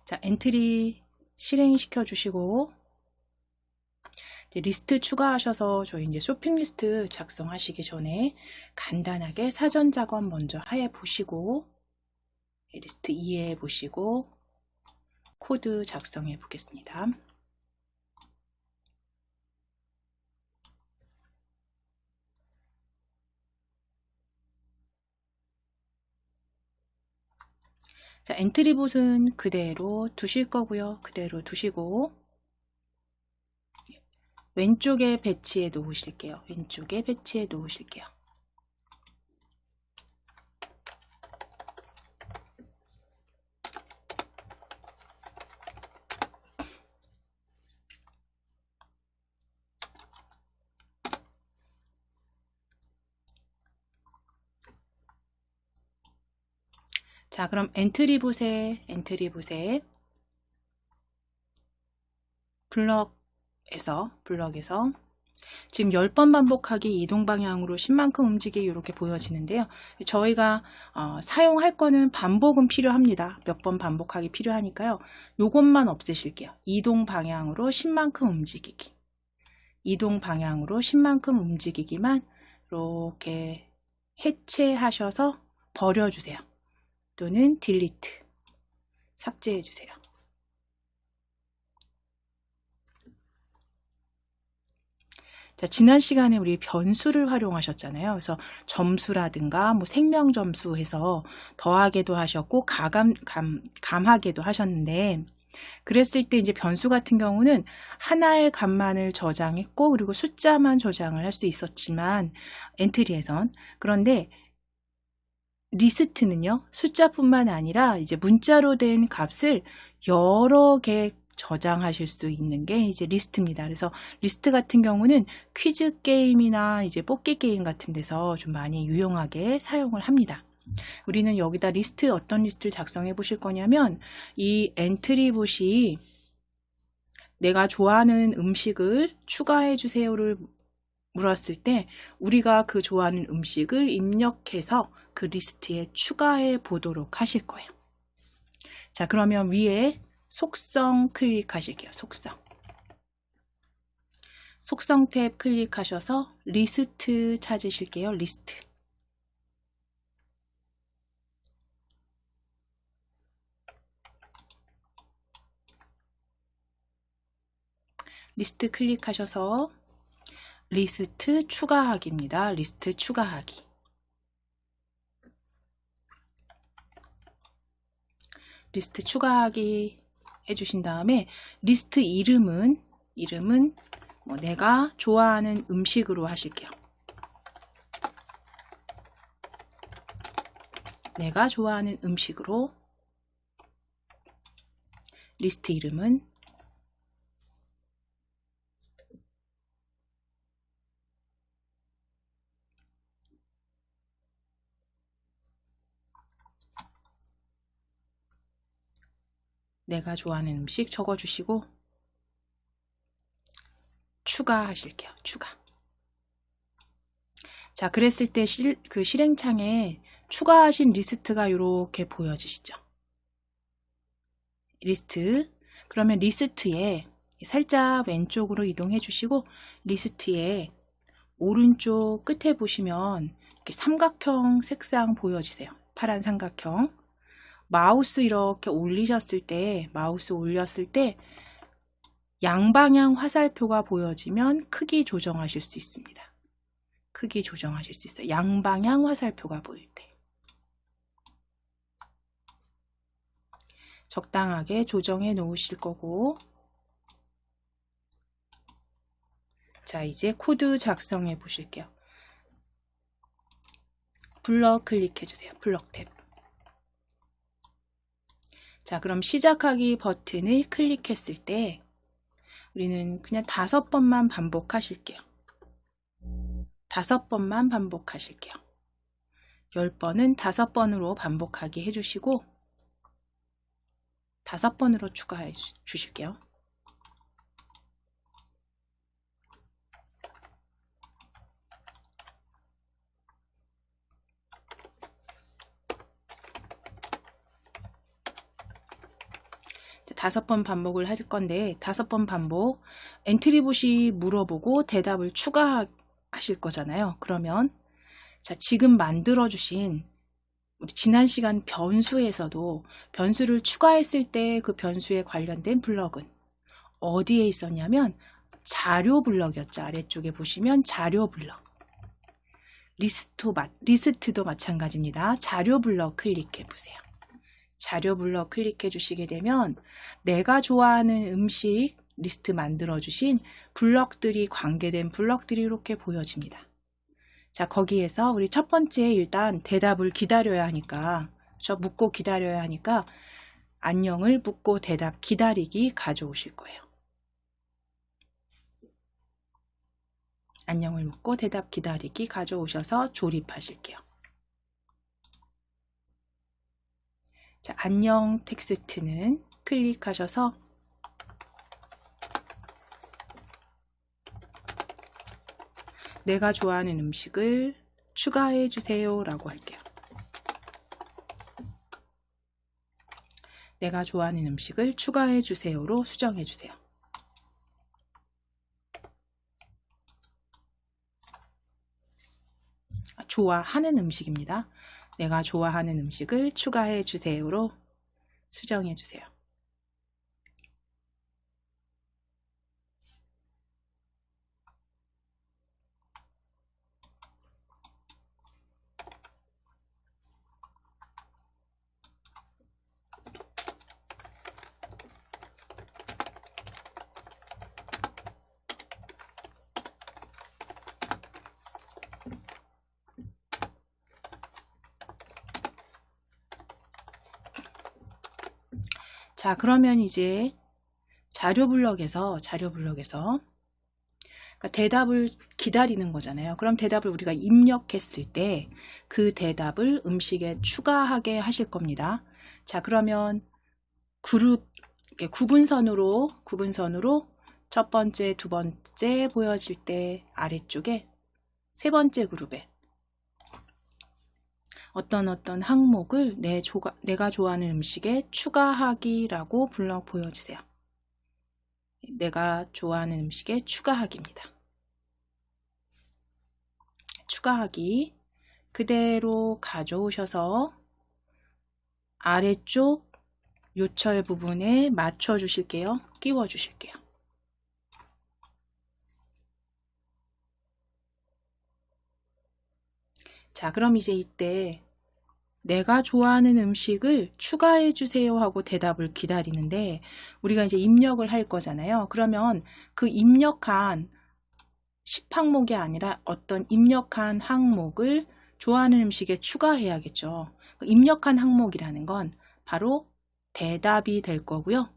자, 엔트리 실행시켜 주시고 리스트 추가하셔서 저희 이제 쇼핑 리스트 작성하시기 전에 간단하게 사전 작업 먼저 해 보시고 리스트 이해해 보시고 코드 작성해 보겠습니다. 자, 엔트리 봇은 그대로 두실 거고요. 그대로 두시고 왼쪽에 배치해 놓으실게요. 왼쪽에 배치해 놓으실게요. 자, 그럼 엔트리 봇에 블럭에서 지금 10번 반복하기 이동 방향으로 10만큼 움직이기 이렇게 보여지는데요. 저희가 사용할 거는 반복은 필요합니다. 몇 번 반복하기 필요하니까요. 요것만 없애실게요. 이동 방향으로 10만큼 움직이기. 이동 방향으로 10만큼 움직이기만 이렇게 해체하셔서 버려주세요. 또는 딜리트, 삭제해주세요. 자, 지난 시간에 우리 변수를 활용하셨잖아요. 그래서 점수라든가 뭐 생명 점수 해서 더하게도 하셨고 감하게도 하셨는데 그랬을 때 이제 변수 같은 경우는 하나의 값만을 저장했고 그리고 숫자만 저장을 할 수 있었지만 엔트리에선 그런데 리스트는요, 숫자뿐만 아니라 이제 문자로 된 값을 여러 개 저장하실 수 있는 게 이제 리스트입니다. 그래서 리스트 같은 경우는 퀴즈 게임이나 이제 뽑기 게임 같은 데서 좀 많이 유용하게 사용을 합니다. 우리는 여기다 리스트, 어떤 리스트를 작성해 보실 거냐면 이 엔트리 봇이 내가 좋아하는 음식을 추가해 주세요를 물었을 때 우리가 그 좋아하는 음식을 입력해서 그 리스트에 추가해 보도록 하실 거예요. 자, 그러면 위에 속성 클릭하실게요. 속성 탭 클릭하셔서 리스트 찾으실게요. 리스트. 리스트 클릭하셔서 리스트 추가하기입니다. 리스트 추가하기. 리스트 추가하기 해주신 다음에 리스트 이름은 뭐 내가 좋아하는 음식으로 하실게요. 내가 좋아하는 음식으로 리스트 이름은 내가 좋아하는 음식 적어주시고 추가하실게요. 추가. 자, 그랬을 때 그 실행창에 추가하신 리스트가 이렇게 보여지시죠. 리스트. 그러면 리스트에 살짝 왼쪽으로 이동해 주시고 리스트에 오른쪽 끝에 보시면 이렇게 삼각형 색상 보여지세요. 파란 삼각형. 마우스 이렇게 올리셨을 때 양방향 화살표가 보여지면 크기 조정하실 수 있습니다. 크기 조정하실 수 있어요. 양방향 화살표가 보일 때. 적당하게 조정해 놓으실 거고 자, 이제 코드 작성해 보실게요. 블럭 클릭해 주세요. 블럭 탭. 자, 그럼 시작하기 버튼을 클릭했을 때 우리는 그냥 5번만 반복하실게요. 5번만 반복하실게요. 10번은 5번으로 반복하게 해주시고 5번으로 추가해 주실게요. 5번 반복을 할 건데 5번 반복 엔트리봇이 물어보고 대답을 추가하실 거잖아요. 그러면 자, 지금 만들어 주신 우리 지난 시간 변수에서도 변수를 추가했을 때 그 변수에 관련된 블럭은 어디에 있었냐면 자료 블럭이었죠. 아래쪽에 보시면 자료 블럭. 리스트도 마찬가지입니다. 자료 블럭 클릭해 보세요. 자료 블럭 클릭해 주시게 되면 내가 좋아하는 음식 리스트 만들어 주신 블럭들이 관계된 블럭들이 이렇게 보여집니다. 자, 거기에서 우리 첫 번째 일단 대답을 기다려야 하니까 묻고 기다려야 하니까 안녕을 묻고 대답 기다리기 가져오실 거예요. 안녕을 묻고 대답 기다리기 가져오셔서 조립하실게요. 자, 안녕 텍스트는 클릭하셔서 내가 좋아하는 음식을 추가해 주세요 라고 할게요. 내가 좋아하는 음식을 추가해 주세요로 수정해 주세요. 좋아하는 음식입니다. 내가 좋아하는 음식을 추가해 주세요로 수정해 주세요. 자, 그러면 이제 자료 블럭에서 그러니까 대답을 기다리는 거잖아요. 그럼 대답을 우리가 입력했을 때 그 대답을 음식에 추가하게 하실 겁니다. 자, 그러면 그룹 구분선으로 첫 번째, 두 번째 보여질 때 아래쪽에 세 번째 그룹에 어떤 항목을 내가 좋아하는 음식에 추가하기라고 불러 보여주세요. 내가 좋아하는 음식에 추가하기입니다. 추가하기 그대로 가져오셔서 아래쪽 요철 부분에 맞춰 주실게요. 끼워 주실게요. 자, 그럼 이제 이때 내가 좋아하는 음식을 추가해 주세요 하고 대답을 기다리는데 우리가 이제 입력을 할 거잖아요. 그러면 그 입력한 10항목이 아니라 어떤 입력한 항목을 좋아하는 음식에 추가해야겠죠. 입력한 항목이라는 건 바로 대답이 될 거고요.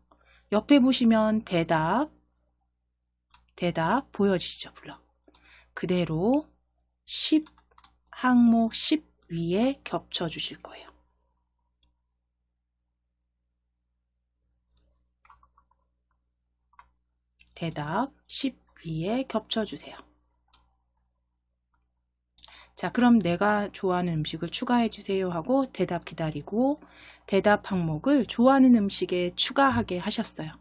옆에 보시면 대답 보여지시죠? 블럭. 그대로 10항목 10 위에 겹쳐 주실 거예요. 대답 10 위에 겹쳐 주세요. 자, 그럼 내가 좋아하는 음식을 추가해 주세요 하고 대답 기다리고 대답 항목을 좋아하는 음식에 추가하게 하셨어요.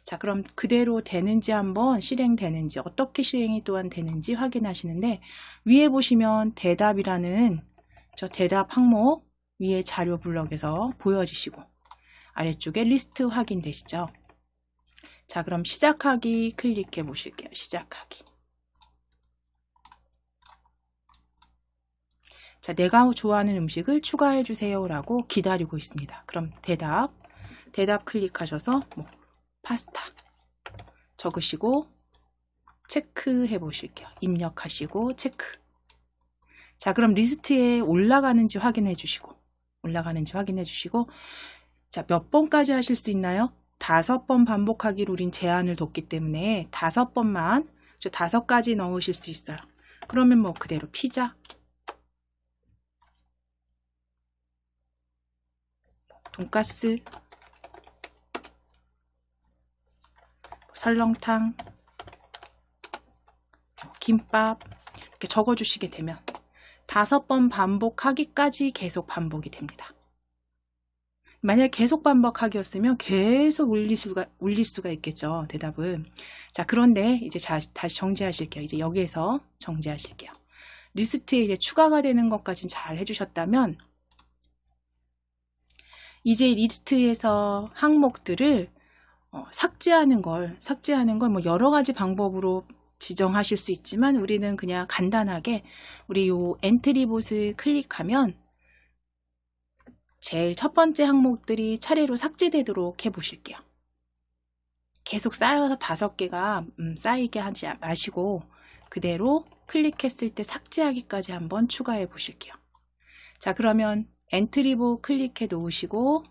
자, 그럼 그대로 되는지 한번 실행되는지 어떻게 실행이 또한 되는지 확인하시는데 위에 보시면 대답이라는 저 대답 항목 위에 자료 블럭에서 보여지시고 아래쪽에 리스트 확인되시죠? 자, 그럼 시작하기 클릭해 보실게요. 시작하기. 자, 내가 좋아하는 음식을 추가해 주세요 라고 기다리고 있습니다. 그럼 대답 클릭하셔서 파스타 적으시고 체크해 보실게요. 입력하시고 체크. 자, 그럼 리스트에 올라가는지 확인해 주시고 자, 몇 번까지 하실 수 있나요? 5번 반복하기로 우린 제한을 뒀기 때문에 5번만 5가지 넣으실 수 있어요. 그러면 그대로 피자, 돈가스, 설렁탕, 김밥 이렇게 적어주시게 되면 5번 반복하기까지 계속 반복이 됩니다. 만약 계속 반복하기였으면 계속 올릴 수가 있겠죠. 대답은. 자, 그런데 이제 다시 정지하실게요. 이제 여기에서 정지하실게요. 리스트에 이제 추가가 되는 것까지는 잘 해주셨다면, 이제 리스트에서 항목들을 삭제하는 걸 뭐 여러 가지 방법으로 지정하실 수 있지만, 우리는 그냥 간단하게 우리 요 엔트리봇을 클릭하면 제일 첫 번째 항목들이 차례로 삭제되도록 해 보실게요. 계속 쌓여서 5개가 쌓이게 하지 마시고 그대로 클릭했을 때 삭제하기까지 한번 추가해 보실게요. 자, 그러면 엔트리봇 클릭해 놓으시고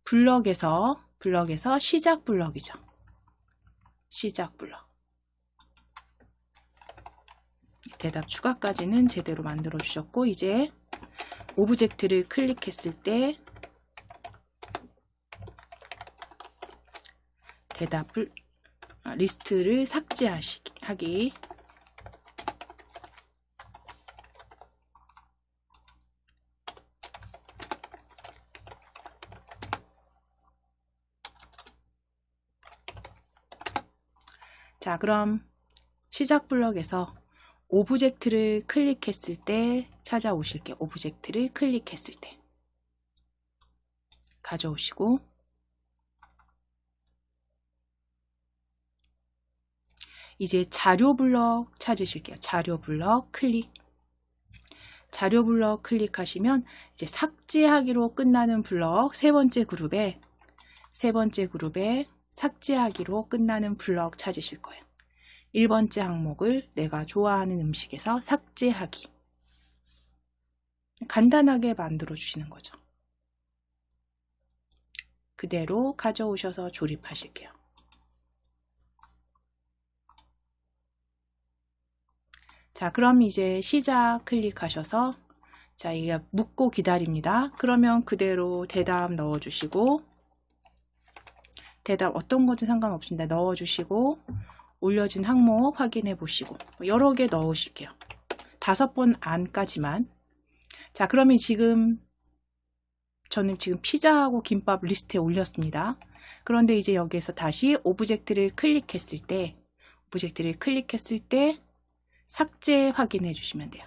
블럭에서 시작 블럭이죠. 시작 블럭. 대답 추가까지는 제대로 만들어 주셨고, 이제 오브젝트를 클릭했을 때 대답을 리스트를 삭제하기. 자, 그럼 시작 블럭에서 오브젝트를 클릭했을 때 찾아오실게요. 오브젝트를 클릭했을 때 가져오시고, 이제 자료 블럭 찾으실게요. 자료 블럭 클릭. 자료 블럭 클릭하시면 이제 삭제하기로 끝나는 블럭 세 번째 그룹에 삭제하기로 끝나는 블럭 찾으실 거예요. 1번째 항목을 내가 좋아하는 음식에서 삭제하기. 간단하게 만들어 주시는 거죠. 그대로 가져오셔서 조립하실게요. 자, 그럼 이제 시작 클릭하셔서, 자, 이게 묻고 기다립니다. 그러면 그대로 대답 넣어주시고, 대답 어떤 거든 상관없습니다. 넣어주시고, 올려진 항목 확인해 보시고, 여러 개 넣으실게요. 5번 안까지만. 자, 그러면 저는 지금 피자하고 김밥 리스트에 올렸습니다. 그런데 이제 여기에서 다시 오브젝트를 클릭했을 때 삭제 확인해 주시면 돼요.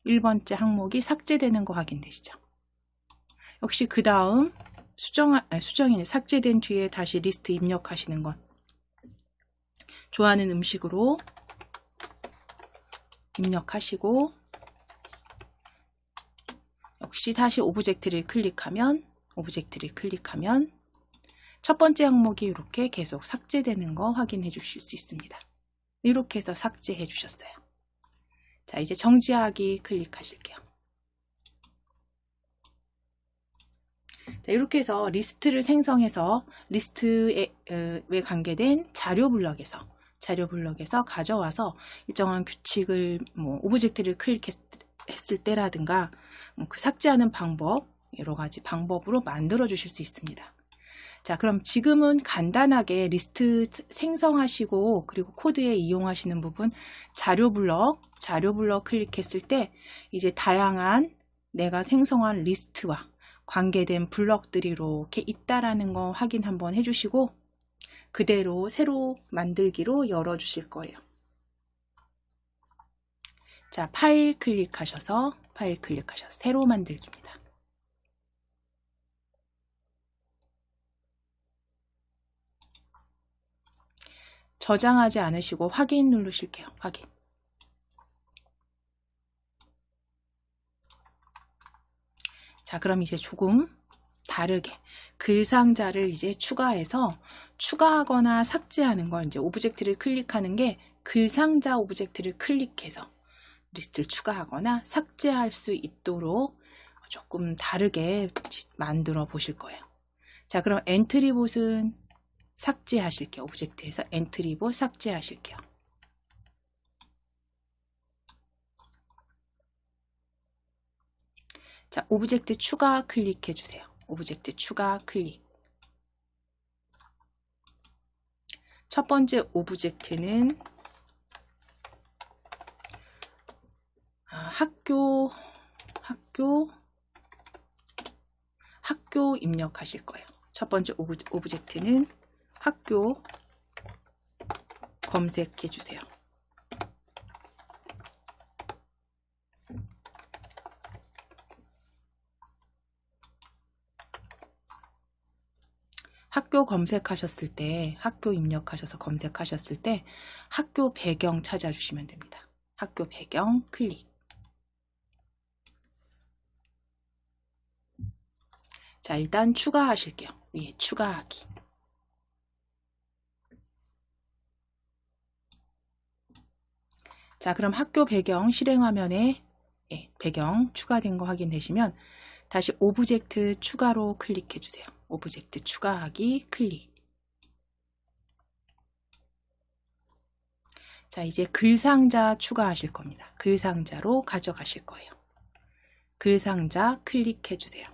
1번째 항목이 삭제되는 거 확인되시죠? 역시 그 다음 수정이 삭제된 뒤에 다시 리스트 입력하시는 건 좋아하는 음식으로 입력하시고, 역시 다시 오브젝트를 클릭하면 첫 번째 항목이 이렇게 계속 삭제되는 거 확인해 주실 수 있습니다. 이렇게 해서 삭제해 주셨어요. 자, 이제 정지하기 클릭하실게요. 자, 이렇게 해서 리스트를 생성해서 리스트에 관계된 자료 블럭에서 가져와서 일정한 규칙을 오브젝트를 클릭했을 때라든가 그 삭제하는 방법, 여러 가지 방법으로 만들어 주실 수 있습니다. 자, 그럼 지금은 간단하게 리스트 생성하시고 그리고 코드에 이용하시는 부분 자료 블럭 클릭했을 때 이제 다양한 내가 생성한 리스트와 관계된 블럭들이 이렇게 있다라는 거 확인 한번 해주시고 그대로 새로 만들기로 열어주실 거예요. 자, 파일 클릭하셔서 새로 만들기입니다. 저장하지 않으시고 확인 누르실게요. 확인. 자, 그럼 이제 조금 다르게 글 상자를 이제 추가하거나 삭제하는 걸, 이제 오브젝트를 클릭하는 게 글 상자 오브젝트를 클릭해서 리스트를 추가하거나 삭제할 수 있도록 조금 다르게 만들어 보실 거예요. 자, 그럼 엔트리봇은 삭제하실게요. 오브젝트에서 엔트리봇 삭제하실게요. 자, 오브젝트 추가 클릭해 주세요. 오브젝트 추가 클릭. 첫 번째 오브젝트는 학교 입력하실 거예요. 첫 번째 오브젝트는 학교 검색해 주세요. 학교 검색하셨을 때, 학교 입력하셔서 검색하셨을 때 학교 배경 찾아주시면 됩니다. 학교 배경 클릭. 자, 일단 추가하실게요. 위에 추가하기. 자, 그럼 학교 배경 실행화면에 배경 추가된 거 확인되시면 다시 오브젝트 추가로 클릭해 주세요. 오브젝트 추가하기 클릭. 자, 이제 글상자 추가하실 겁니다. 글상자로 가져가실 거예요. 글상자 클릭해 주세요.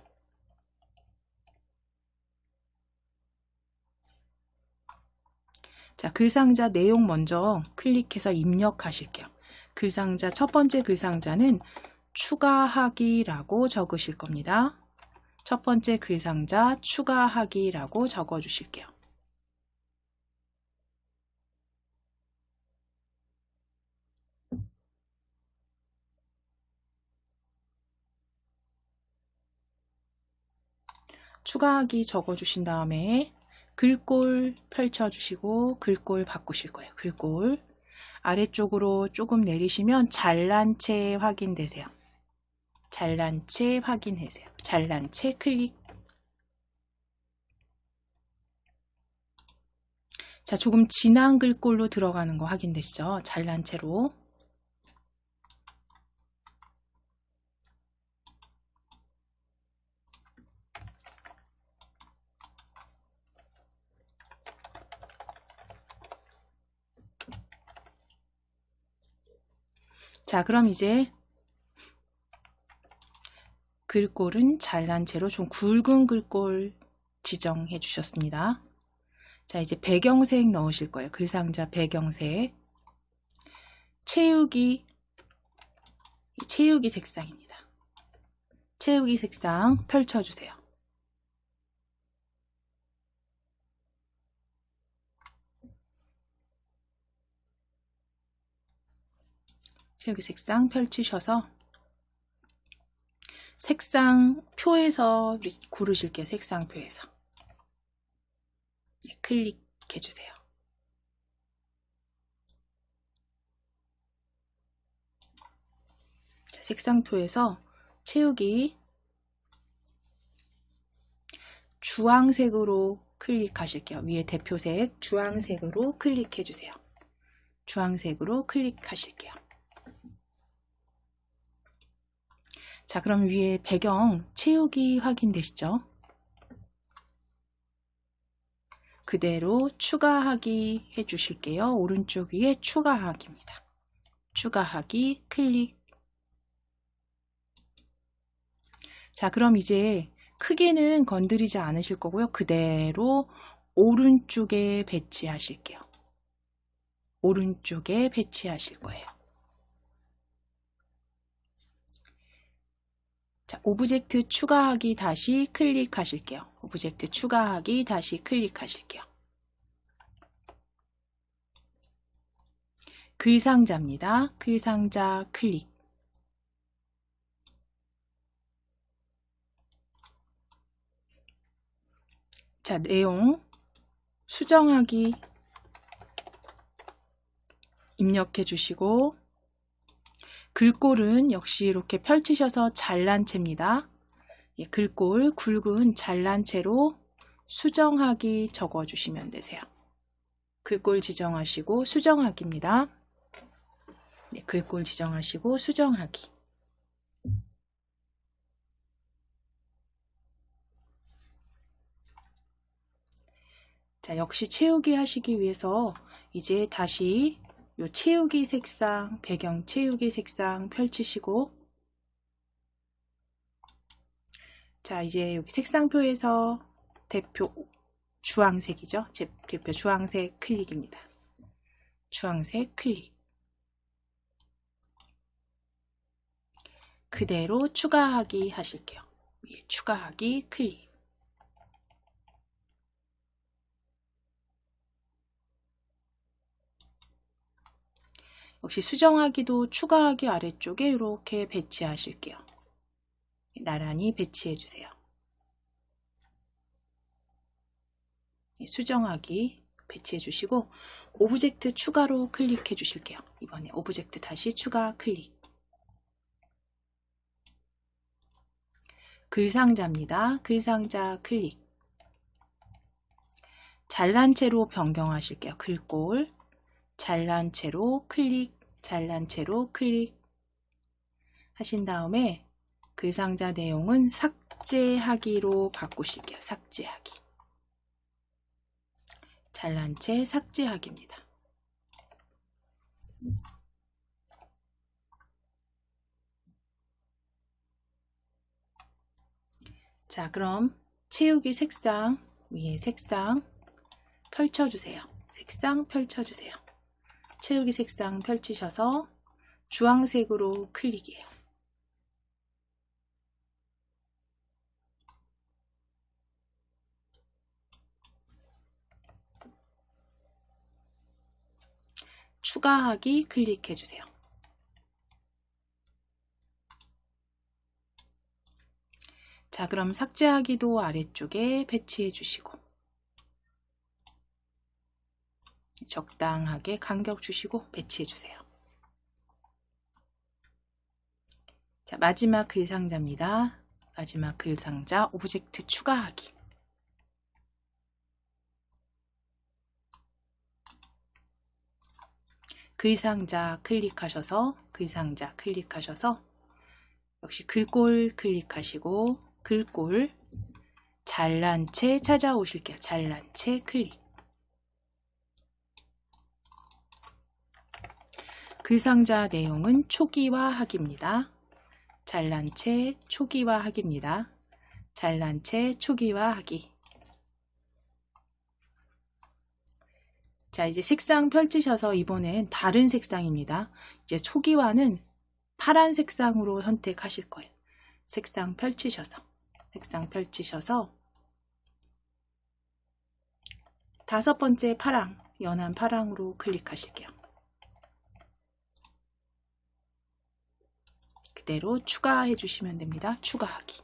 자, 글상자 내용 먼저 클릭해서 입력하실게요. 글상자 첫 번째 글상자는 추가하기라고 적으실 겁니다. 첫 번째 글상자 추가하기라고 적어 주실게요. 추가하기 적어 주신 다음에 글꼴 펼쳐 주시고 글꼴 바꾸실 거예요. 글꼴 아래쪽으로 조금 내리시면 잘난 채 확인되세요. 잘난 채 확인하세요. 잘난 채 클릭. 자, 조금 진한 글꼴로 들어가는 거 확인되시죠? 잘난 채로. 자, 그럼 이제 글꼴은 잘난 채로 좀 굵은 글꼴 지정해 주셨습니다. 자, 이제 배경색 넣으실 거예요. 글상자 배경색. 채우기 색상입니다. 채우기 색상 펼쳐주세요. 채우기 색상 펼치셔서 색상표에서 고르실게요. 색상표에서. 네, 클릭해 주세요. 자, 색상표에서 채우기 주황색으로 클릭하실게요. 위에 대표색 주황색으로 클릭해 주세요. 주황색으로 클릭하실게요. 자, 그럼 위에 배경 채우기 확인되시죠? 그대로 추가하기 해주실게요. 오른쪽 위에 추가하기입니다. 추가하기 클릭. 자, 그럼 이제 크게는 건드리지 않으실 거고요. 그대로 오른쪽에 배치하실게요. 오른쪽에 배치하실 거예요. 자, 오브젝트 추가하기 다시 클릭하실게요. 오브젝트 추가하기 다시 클릭하실게요. 글상자입니다. 글상자 클릭. 자, 내용 수정하기 입력해 주시고 글꼴은 역시 이렇게 펼치셔서 잘난 채입니다. 예, 글꼴 굵은 잘난 채로 수정하기 적어 주시면 되세요. 글꼴 지정하시고 수정하기입니다. 네, 글꼴 지정하시고 수정하기. 자, 역시 채우기 하시기 위해서 이제 다시 요 채우기 색상, 배경 채우기 색상 펼치시고 자, 이제 여기 색상표에서 대표 주황색이죠. 제 대표 주황색 클릭입니다. 주황색 클릭. 그대로 추가하기 하실게요. 위에 추가하기 클릭. 역시 수정하기도 추가하기 아래쪽에 이렇게 배치하실게요. 나란히 배치해 주세요. 수정하기 배치해 주시고 오브젝트 추가로 클릭해 주실게요. 이번에 오브젝트 다시 추가 클릭. 글상자입니다. 글상자 클릭. 잘난 채로 변경하실게요. 글꼴 잘난 채로 클릭, 잘난 채로 클릭 하신 다음에 글상자 내용은 삭제하기로 바꾸실게요. 삭제하기. 잘난 채 삭제하기입니다. 자, 그럼 채우기 색상 위에 색상 펼쳐주세요. 색상 펼쳐주세요. 채우기 색상 펼치셔서 주황색으로 클릭이에요. 추가하기 클릭해 주세요. 자, 그럼 삭제하기도 아래쪽에 배치해 주시고 적당하게 간격 주시고 배치해 주세요. 자, 마지막 글상자입니다. 마지막 글상자 오브젝트 추가하기. 글상자 클릭하셔서 역시 글꼴 클릭하시고 글꼴 잘난 채 찾아오실게요. 잘난 채 클릭. 글상자 내용은 초기화하기입니다. 잘난 채 초기화하기입니다. 잘난 채 초기화하기. 자, 이제 색상 펼치셔서 이번엔 다른 색상입니다. 이제 초기화는 파란 색상으로 선택하실 거예요. 색상 펼치셔서 다섯 번째 파랑, 연한 파랑으로 클릭하실게요. 그대로 추가해 주시면 됩니다. 추가하기.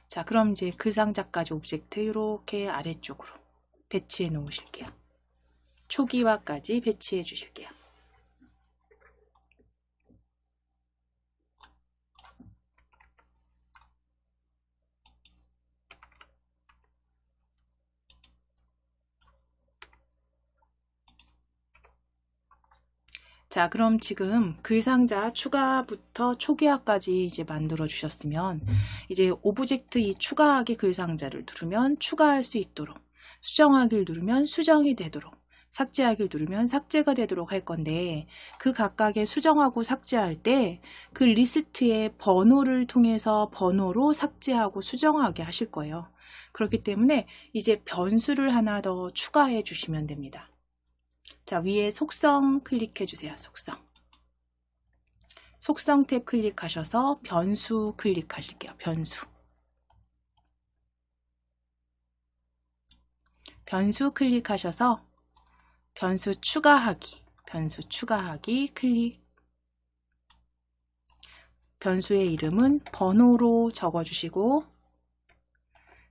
자, 그럼 이제 글상자까지 오브젝트 이렇게 아래쪽으로 배치해 놓으실게요. 초기화까지 배치해 주실게요. 자, 그럼 지금 글상자 추가부터 초기화까지 이제 만들어 주셨으면 이제 오브젝트 이 추가하기 글상자를 누르면 추가할 수 있도록, 수정하기를 누르면 수정이 되도록, 삭제하기를 누르면 삭제가 되도록 할 건데 그 각각의 수정하고 삭제할 때 그 리스트의 번호를 통해서 번호로 삭제하고 수정하게 하실 거예요. 그렇기 때문에 이제 변수를 하나 더 추가해 주시면 됩니다. 자, 위에 속성 클릭해 주세요. 속성 탭 클릭하셔서 변수 클릭하실게요. 변수 클릭하셔서 변수 추가하기 클릭. 변수의 이름은 번호로 적어주시고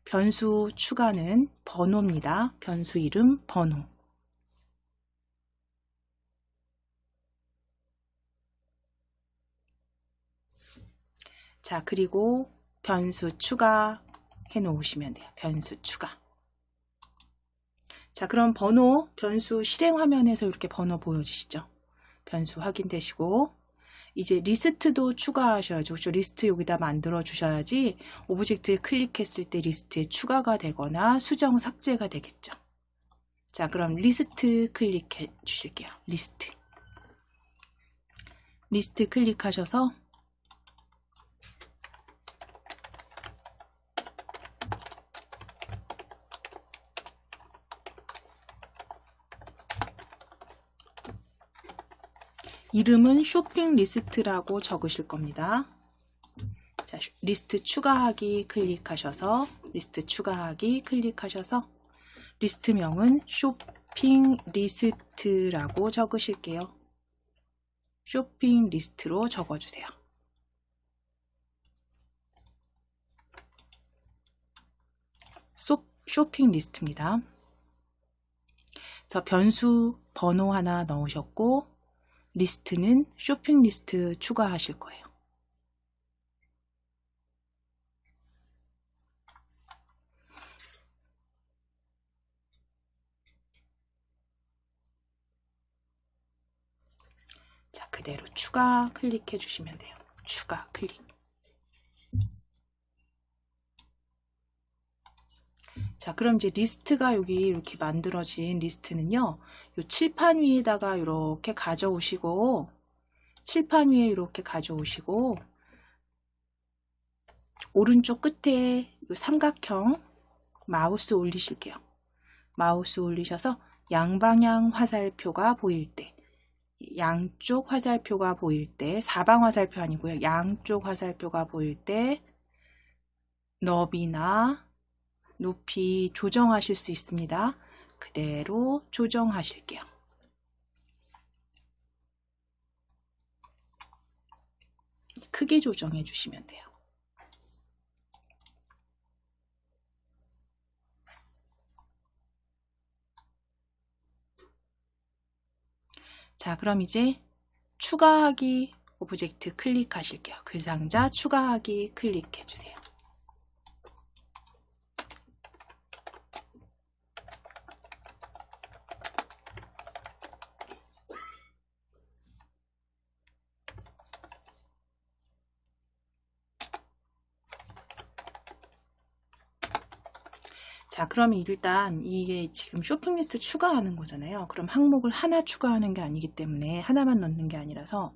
변수 추가는 번호입니다. 변수 이름 번호. 자, 그리고 변수 추가 해 놓으시면 돼요. 변수 추가. 자, 그럼 번호, 변수 실행 화면에서 이렇게 번호 보여지시죠? 변수 확인되시고 이제 리스트도 추가하셔야죠. 그렇죠? 리스트 여기다 만들어 주셔야지 오브젝트를 클릭했을 때 리스트에 추가가 되거나 수정 삭제가 되겠죠. 자, 그럼 리스트 클릭해 주실게요. 리스트 클릭하셔서 이름은 쇼핑 리스트라고 적으실 겁니다. 자, 리스트 추가하기 클릭하셔서 리스트명은 쇼핑 리스트라고 적으실게요. 쇼핑 리스트로 적어주세요. 쇼핑 리스트입니다. 그래서 변수 번호 하나 넣으셨고 리스트는 쇼핑 리스트 추가하실 거예요. 자, 그대로 추가 클릭해 주시면 돼요. 추가 클릭. 자, 그럼 이제 리스트가 여기 이렇게 만들어진 리스트는요, 요 칠판 위에다가 이렇게 가져오시고, 칠판 위에 이렇게 가져오시고, 오른쪽 끝에 요 삼각형 마우스 올리실게요. 마우스 올리셔서 양방향 화살표가 보일 때, 양쪽 화살표가 보일 때, 사방 화살표 아니고요. 양쪽 화살표가 보일 때 너비나 높이 조정하실 수 있습니다. 그대로 조정하실게요. 크게 조정해 주시면 돼요. 자, 그럼 이제 추가하기 오브젝트 클릭하실게요. 글상자 추가하기 클릭해 주세요. 자, 그럼 일단 이게 지금 쇼핑 리스트 추가하는 거잖아요. 그럼 항목을 하나 추가하는 게 아니기 때문에 하나만 넣는 게 아니라서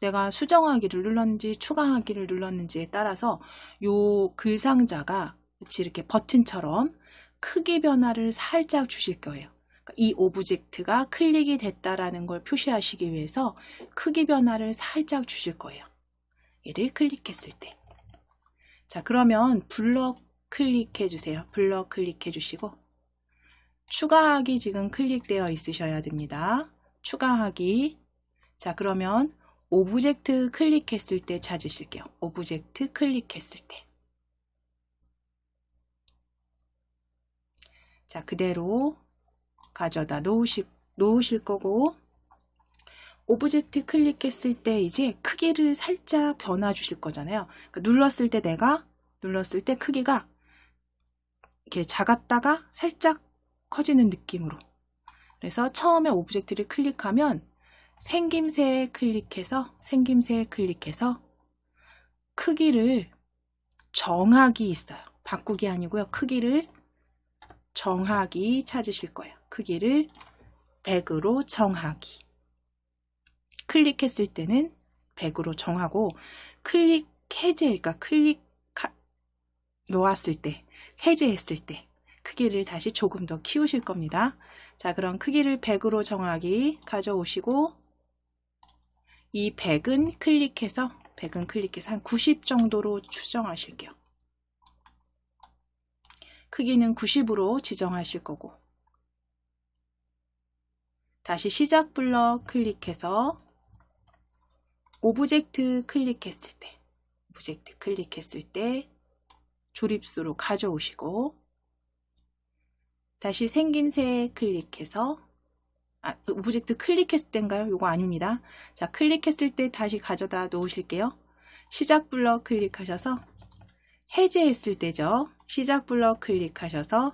내가 수정하기를 눌렀는지 추가하기를 눌렀는지에 따라서 요 글상자가 이렇게 버튼처럼 크기 변화를 살짝 주실 거예요. 그러니까 이 오브젝트가 클릭이 됐다라는 걸 표시하시기 위해서 크기 변화를 살짝 주실 거예요. 얘를 클릭했을 때. 자, 그러면 블럭 클릭해 주세요. 블럭 클릭해 주시고 추가하기 지금 클릭되어 있으셔야 됩니다. 추가하기. 자, 그러면 오브젝트 클릭했을 때 찾으실게요. 오브젝트 클릭했을 때. 자, 그대로 가져다 놓으실 거고 오브젝트 클릭했을 때 이제 크기를 살짝 변화 주실 거잖아요. 그러니까 눌렀을 때 크기가 이렇게 작았다가 살짝 커지는 느낌으로. 그래서 처음에 오브젝트를 클릭하면 생김새에 클릭해서 크기를 정하기 있어요. 바꾸기 아니고요. 크기를 정하기 찾으실 거예요. 크기를 100으로 정하기. 클릭했을 때는 100으로 정하고 클릭 해제, 그러니까 놓았을 때, 해제했을 때 크기를 다시 조금 더 키우실 겁니다. 자, 그럼 크기를 100으로 정하기 가져오시고 이 100은 클릭해서 한 90 정도로 추정하실게요. 크기는 90으로 지정하실 거고 다시 시작 블럭 클릭해서 오브젝트 클릭했을 때 조립수로 가져오시고 다시 생김새 클릭해서 오브젝트 클릭했을 때인가요? 요거 아닙니다. 자, 클릭했을 때 다시 가져다 놓으실게요. 시작 블럭 클릭하셔서 해제했을 때죠. 시작 블럭 클릭하셔서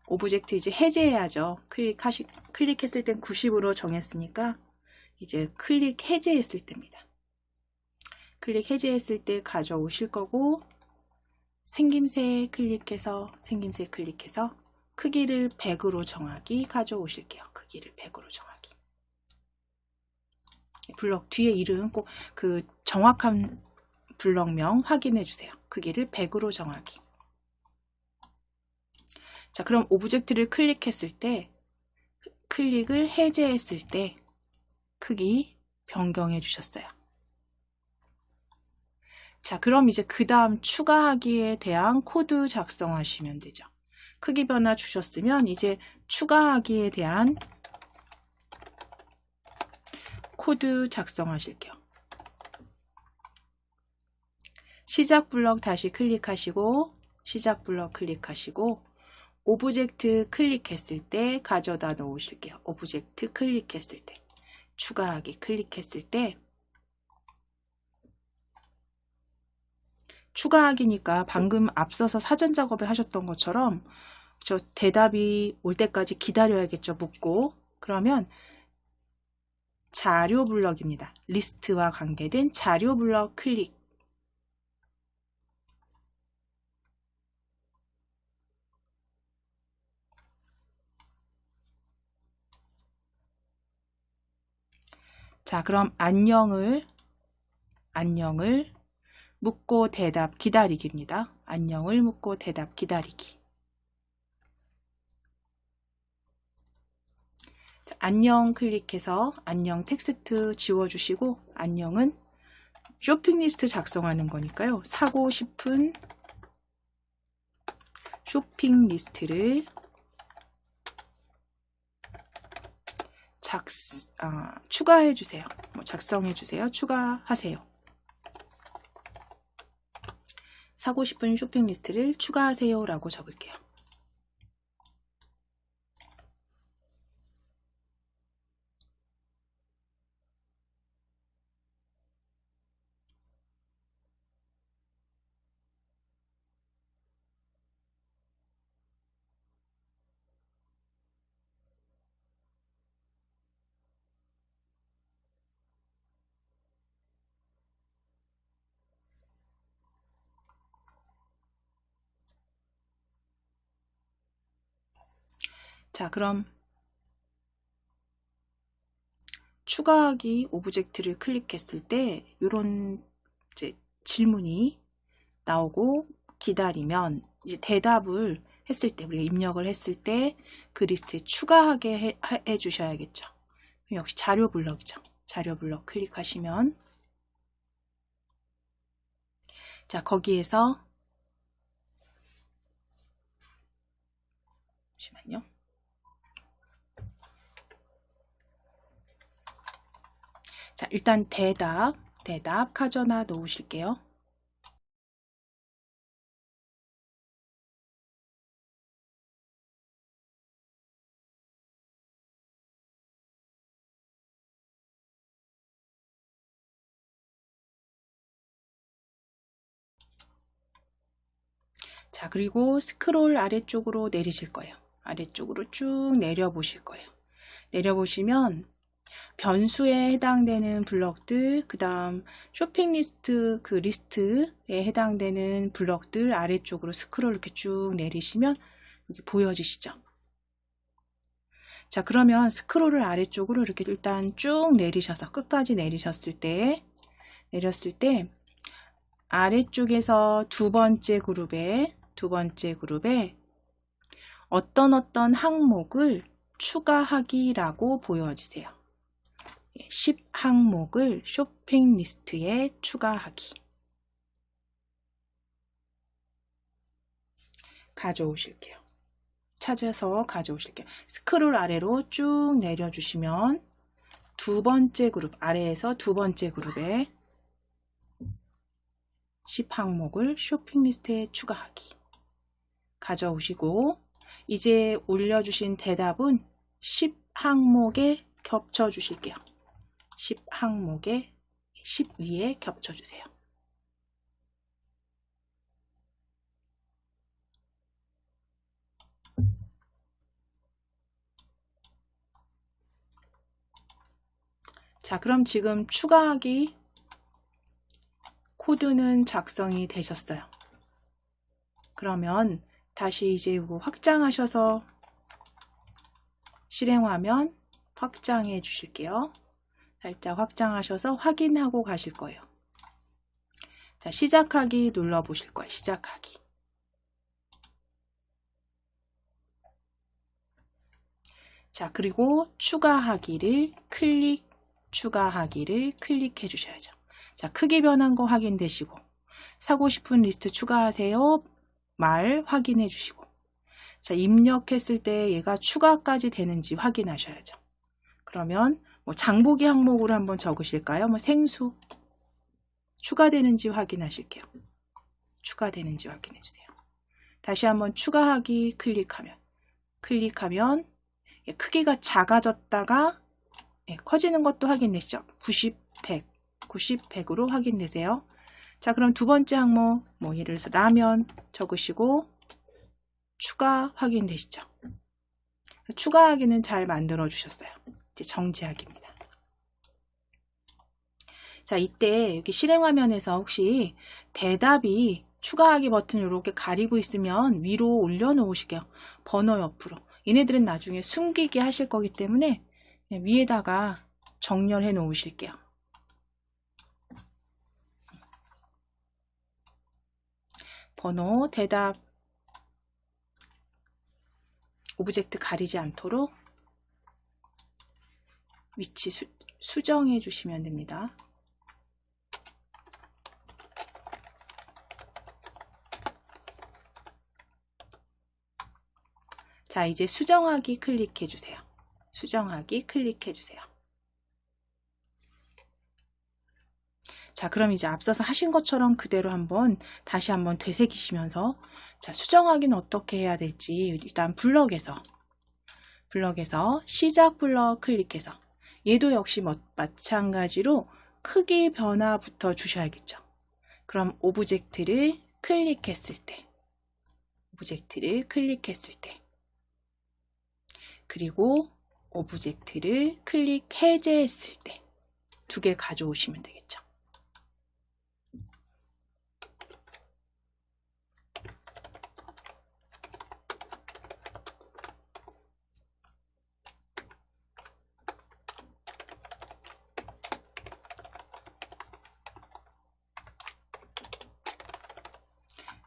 오브젝트 이제 해제해야죠. 클릭했을 땐 90으로 정했으니까 이제 클릭 해제했을 때입니다. 클릭 해제했을 때 가져오실 거고 생김새 클릭해서 크기를 100으로 정하기 가져오실게요. 크기를 100으로 정하기. 블럭 뒤에 이름 꼭 그 정확한 블럭명 확인해 주세요. 크기를 100으로 정하기. 자, 그럼 오브젝트를 클릭했을 때 클릭을 해제했을 때 크기 변경해 주셨어요. 자, 그럼 이제 그 다음 추가하기에 대한 코드 작성하시면 되죠. 크기 변화 주셨으면 이제 추가하기에 대한 코드 작성하실게요. 시작 블럭 다시 클릭하시고 시작 블럭 클릭하시고 오브젝트 클릭했을 때 가져다 놓으실게요. 오브젝트 클릭했을 때 추가하기 클릭했을 때 추가하기니까 방금 앞서서 사전 작업을 하셨던 것처럼 저 대답이 올 때까지 기다려야겠죠. 묻고 그러면 자료 블럭입니다. 리스트와 관계된 자료 블럭 클릭. 자, 그럼 안녕을 묻고 대답 기다리기입니다. 안녕을 묻고 대답 기다리기. 자, 안녕 클릭해서 안녕 텍스트 지워주시고 안녕은 쇼핑 리스트 작성하는 거니까요. 사고 싶은 쇼핑 리스트를 추가해 주세요. 작성해 주세요. 추가하세요. 사고 싶은 쇼핑 리스트를 추가하세요 라고 적을게요. 자, 그럼 추가하기 오브젝트를 클릭했을 때 이런 이제 질문이 나오고 기다리면 이제 대답을 했을 때 우리가 입력을 했을 때 그 리스트에 추가하게 해 주셔야겠죠. 역시 자료 블럭이죠. 자료 블럭 클릭하시면 자, 거기에서 잠시만요. 자, 일단 대답 가져다 놓으실게요. 자, 그리고 스크롤 아래쪽으로 내리실 거예요. 아래쪽으로 쭉 내려보실 거예요. 내려보시면 변수에 해당되는 블럭들, 그 다음 쇼핑 리스트 그 리스트에 해당되는 블럭들 아래쪽으로 스크롤 이렇게 쭉 내리시면 여기 보여지시죠? 자, 그러면 스크롤을 아래쪽으로 이렇게 일단 쭉 내리셔서 끝까지 내렸을 때 아래쪽에서 두 번째 그룹에 어떤 항목을 추가하기라고 보여주세요. 10항목을 쇼핑 리스트에 추가하기. 가져오실게요. 찾아서 가져오실게요. 스크롤 아래로 쭉 내려주시면 두 번째 그룹, 아래에서 두 번째 그룹에 10항목을 쇼핑 리스트에 추가하기. 가져오시고 이제 올려주신 대답은 10항목에 겹쳐주실게요. 10항목에 10 위에 겹쳐주세요. 자, 그럼 지금 추가하기 코드는 작성이 되셨어요. 그러면 다시 이제 확장하셔서 실행화면 확장해 주실게요. 살짝 확장하셔서 확인하고 가실 거예요. 자, 시작하기 눌러 보실 거예요. 시작하기. 자, 그리고 추가하기를 클릭해 주셔야죠. 자, 크기 변한 거 확인되시고 사고 싶은 리스트 추가하세요 말 확인해 주시고 자, 입력했을 때 얘가 추가까지 되는지 확인하셔야죠. 그러면 뭐 장보기 항목으로 한번 적으실까요? 뭐 생수 추가되는지 확인하실게요. 추가되는지 확인해 주세요. 다시 한번 추가하기 클릭하면 크기가 작아졌다가 커지는 것도 확인되시죠? 90, 100, 90, 100으로 확인되세요. 자, 그럼 두 번째 항목, 뭐 예를 들어서 라면 적으시고 추가 확인되시죠? 추가하기는 잘 만들어 주셨어요. 이제 정지하기입니다. 자, 이때 여기 실행 화면에서 혹시 대답이 추가하기 버튼을 이렇게 가리고 있으면 위로 올려 놓으실게요. 번호 옆으로. 얘네들은 나중에 숨기게 하실 거기 때문에 위에다가 정렬해 놓으실게요. 번호, 대답, 오브젝트 가리지 않도록 위치 수정해 주시면 됩니다. 자, 이제 수정하기 클릭해 주세요. 수정하기 클릭해 주세요. 자, 그럼 이제 앞서서 하신 것처럼 그대로 다시 한번 되새기시면서 자, 수정하기는 어떻게 해야 될지 일단 블럭에서 시작 블럭 클릭해서 얘도 역시 마찬가지로 크기 변화부터 주셔야겠죠. 그럼 오브젝트를 클릭했을 때 그리고 오브젝트를 클릭 해제했을 때 두 개 가져오시면 되겠죠.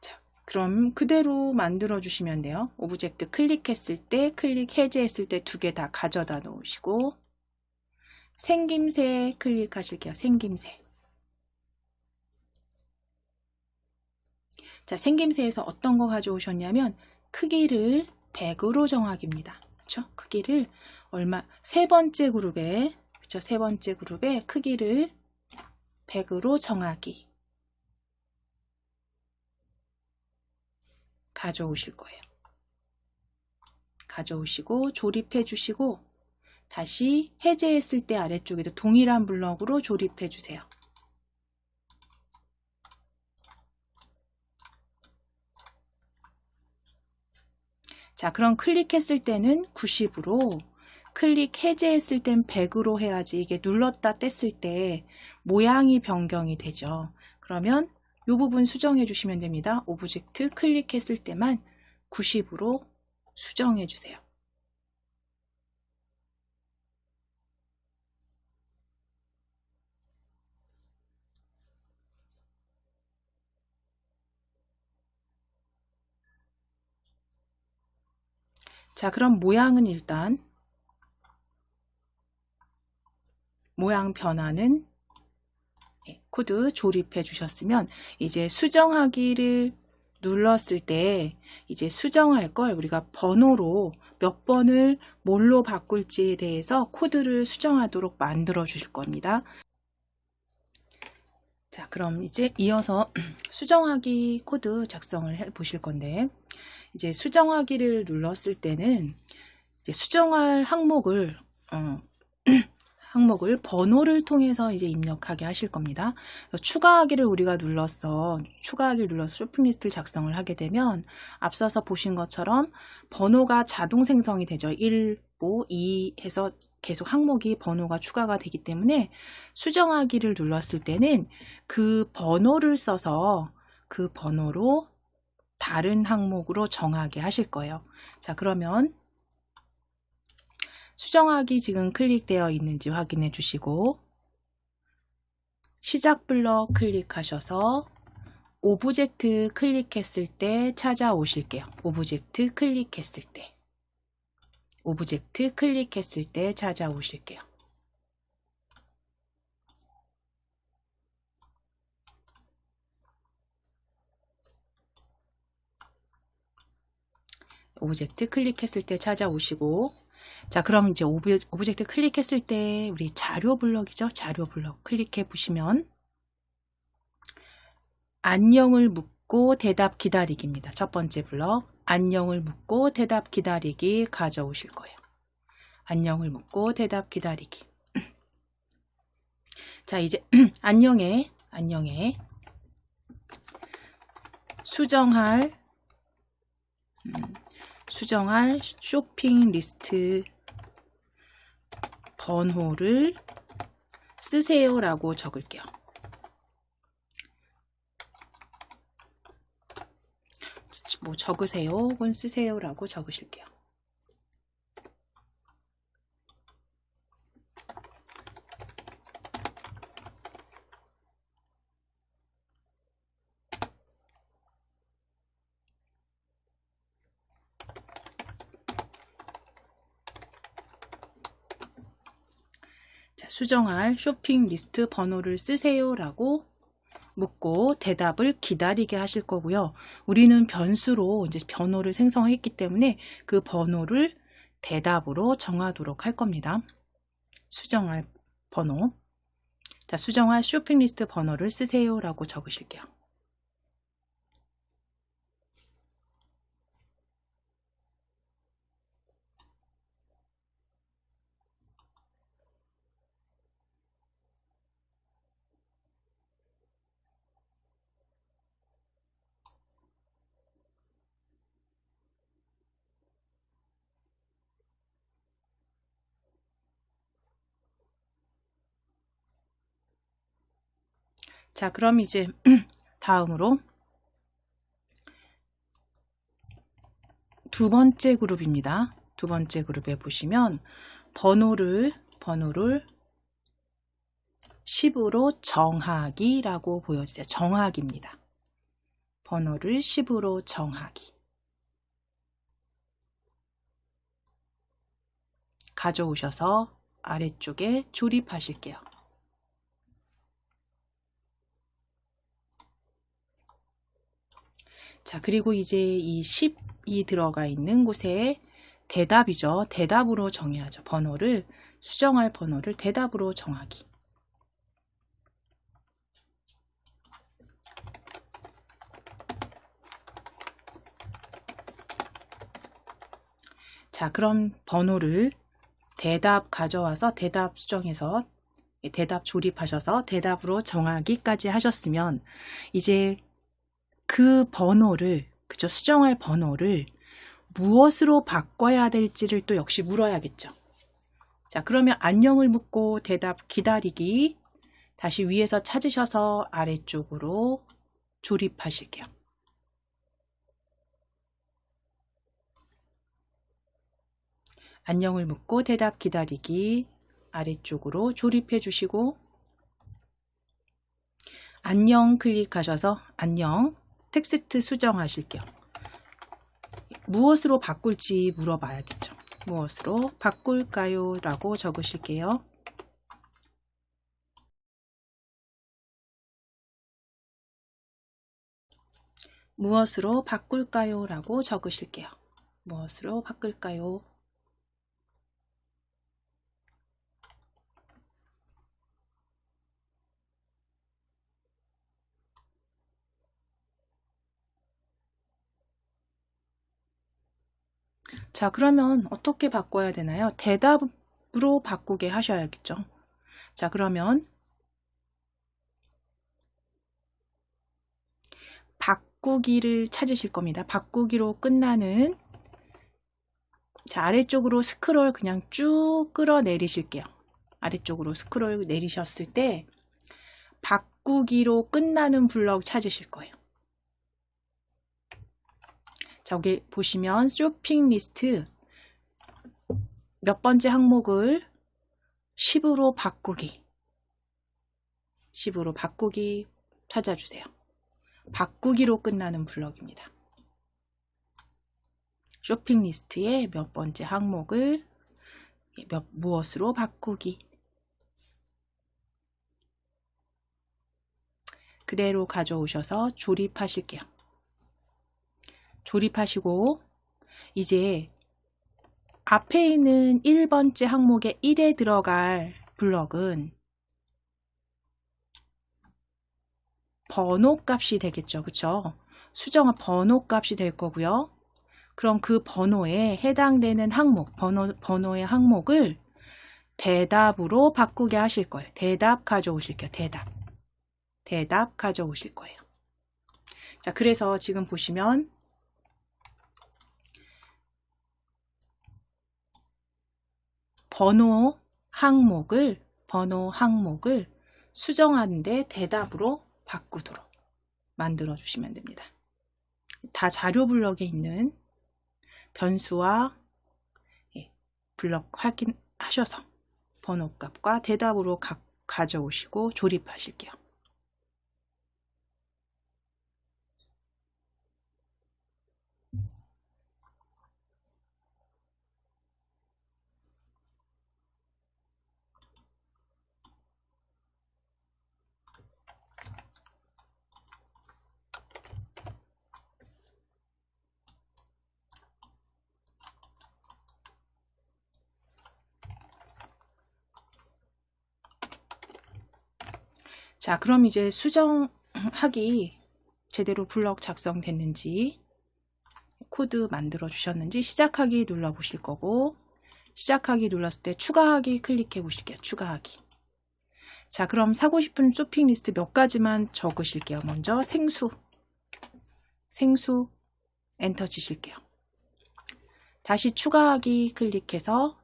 자, 그럼 그대로 만들어 주시면 돼요. 오브젝트 클릭했을 때, 클릭 해제했을 때 두 개 다 가져다 놓으시고 생김새 클릭하실게요. 생김새. 자, 생김새에서 어떤 거 가져오셨냐면 크기를 100으로 정하기입니다. 그렇죠? 크기를 세 번째 그룹에 크기를 100으로 정하기 가져오실 거예요. 가져오시고 조립해 주시고 다시 해제했을 때 아래쪽에도 동일한 블럭으로 조립해 주세요. 자, 그럼 클릭했을 때는 90으로, 클릭 해제했을 땐 100으로 해야지 이게 눌렀다 뗐을 때 모양이 변경이 되죠. 그러면 이 부분 수정해 주시면 됩니다. 오브젝트 클릭했을 때만 90으로 수정해 주세요. 자, 그럼 모양은 일단 모양 변화는 코드 조립해 주셨으면 이제 수정하기를 눌렀을 때 이제 수정할 걸 우리가 번호로 몇 번을 뭘로 바꿀지에 대해서 코드를 수정하도록 만들어 주실 겁니다. 자, 그럼 이제 이어서 수정하기 코드 작성을 해 보실 건데 이제 수정하기를 눌렀을 때는 이제 수정할 항목을 번호를 통해서 이제 입력하게 하실 겁니다. 추가하기를 우리가 추가하기를 눌러서 쇼핑 리스트를 작성을 하게 되면 앞서서 보신 것처럼 번호가 자동 생성이 되죠. 1, 5, 2 해서 계속 항목이 번호가 추가가 되기 때문에 수정하기를 눌렀을 때는 그 번호를 써서 그 번호로 다른 항목으로 정하게 하실 거예요. 자, 그러면 수정하기 지금 클릭되어 있는지 확인해 주시고 시작 블럭 클릭하셔서 오브젝트 클릭했을 때 찾아오실게요. 오브젝트 클릭했을 때 찾아오실게요. 오브젝트 클릭했을 때 찾아오시고, 자, 그럼 이제 오브젝트 클릭했을 때 우리 자료 블럭이죠. 자료 블럭 클릭해 보시면 안녕을 묻고 대답 기다리기입니다. 첫 번째 블럭 안녕을 묻고 대답 기다리기 가져오실 거예요. 안녕을 묻고 대답 기다리기. 자, 이제 안녕에 수정할 쇼핑 리스트 번호를 쓰세요라고 적을게요. 뭐 적으세요 혹은 쓰세요라고 적으실게요. 자, 수정할 쇼핑 리스트 번호를 쓰세요라고 묻고 대답을 기다리게 하실 거고요. 우리는 변수로 이제 번호를 생성했기 때문에 그 번호를 대답으로 정하도록 할 겁니다. 수정할 번호. 자, 수정할 쇼핑 리스트 번호를 쓰세요라고 적으실게요. 자, 그럼 이제 다음으로 두 번째 그룹입니다. 두 번째 그룹에 보시면 번호를 10으로 정하기라고 보여주세요. 정하기입니다. 번호를 10으로 정하기. 가져오셔서 아래쪽에 조립하실게요. 자, 그리고 이제 이 10이 들어가 있는 곳에 대답이죠. 대답으로 정해야죠. 번호를, 수정할 번호를 대답으로 정하기. 자, 그럼 번호를 대답 가져와서 대답 수정해서 대답 조립하셔서 대답으로 정하기까지 하셨으면 이제 그 번호를, 그죠? 수정할 번호를 무엇으로 바꿔야 될지를 또 역시 물어야겠죠. 자, 그러면 안녕을 묻고 대답 기다리기 다시 위에서 찾으셔서 아래쪽으로 조립하실게요. 안녕을 묻고 대답 기다리기 아래쪽으로 조립해 주시고 안녕 클릭하셔서 안녕 텍스트 수정하실게요. 무엇으로 바꿀지 물어봐야겠죠. 무엇으로 바꿀까요? 라고 적으실게요. 무엇으로 바꿀까요? 라고 적으실게요. 무엇으로 바꿀까요? 자, 그러면 어떻게 바꿔야 되나요? 대답으로 바꾸게 하셔야겠죠. 자, 그러면 바꾸기를 찾으실 겁니다. 바꾸기로 끝나는, 자, 아래쪽으로 스크롤 그냥 쭉 끌어내리실게요. 아래쪽으로 스크롤 내리셨을 때 바꾸기로 끝나는 블럭 찾으실 거예요. 자, 여기 보시면 쇼핑 리스트 몇 번째 항목을 10으로 바꾸기, 10으로 바꾸기 찾아주세요. 바꾸기로 끝나는 블럭입니다. 쇼핑 리스트의 몇 번째 항목을 무엇으로 바꾸기. 그대로 가져오셔서 조립하실게요. 조립하시고 이제 앞에 있는 1번째 항목의 1에 들어갈 블럭은 번호 값이 되겠죠. 그쵸? 수정한 번호 값이 될 거고요. 그럼 그 번호에 해당되는 항목, 번호의 항목을 대답으로 바꾸게 하실 거예요. 대답 가져오실게요. 대답 가져오실 거예요. 자, 그래서 지금 보시면 번호 항목을 수정하는데 대답으로 바꾸도록 만들어 주시면 됩니다. 다 자료 블럭에 있는 변수와 블럭 확인하셔서 번호값과 대답으로 가져오시고 조립하실게요. 자, 그럼 이제 수정하기 제대로 블럭 작성됐는지 코드 만들어 주셨는지 시작하기 눌러 보실 거고, 시작하기 눌렀을 때 추가하기 클릭해 보실게요. 추가하기. 자, 그럼 사고 싶은 쇼핑 리스트 몇 가지만 적으실게요. 먼저 생수 엔터 치실게요. 다시 추가하기 클릭해서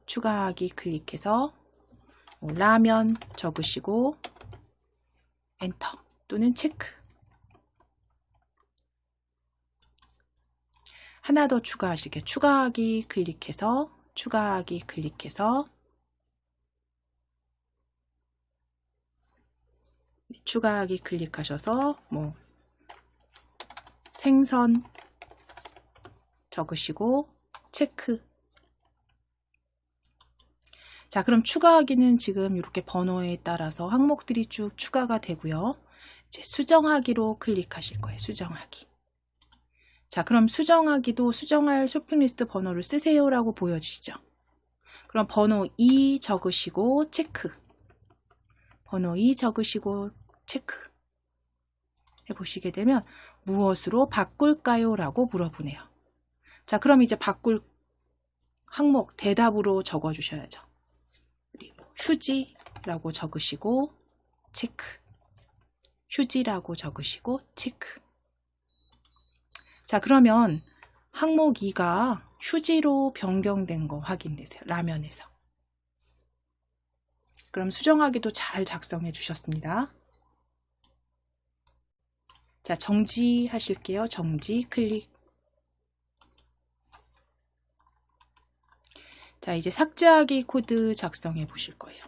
라면 적으시고 엔터 또는 체크. 하나 더 추가하실게요. 추가하기 클릭해서 추가하기 클릭하셔서 뭐 생선 적으시고 체크. 자, 그럼 추가하기는 지금 이렇게 번호에 따라서 항목들이 쭉 추가가 되고요. 이제 수정하기로 클릭하실 거예요. 수정하기. 자, 그럼 수정하기도 수정할 쇼핑리스트 번호를 쓰세요라고 보여지죠. 그럼 번호 2 적으시고 체크. 번호 2 적으시고 체크. 해보시게 되면 무엇으로 바꿀까요? 라고 물어보네요. 자, 그럼 이제 바꿀 항목 대답으로 적어주셔야죠. 휴지라고 적으시고 체크. 휴지라고 적으시고 체크. 자, 그러면 항목 2가 휴지로 변경된 거 확인되세요. 라면에서. 그럼 수정하기도 잘 작성해 주셨습니다. 자, 정지 하실게요. 정지 클릭. 자, 이제 삭제하기 코드 작성해 보실 거예요.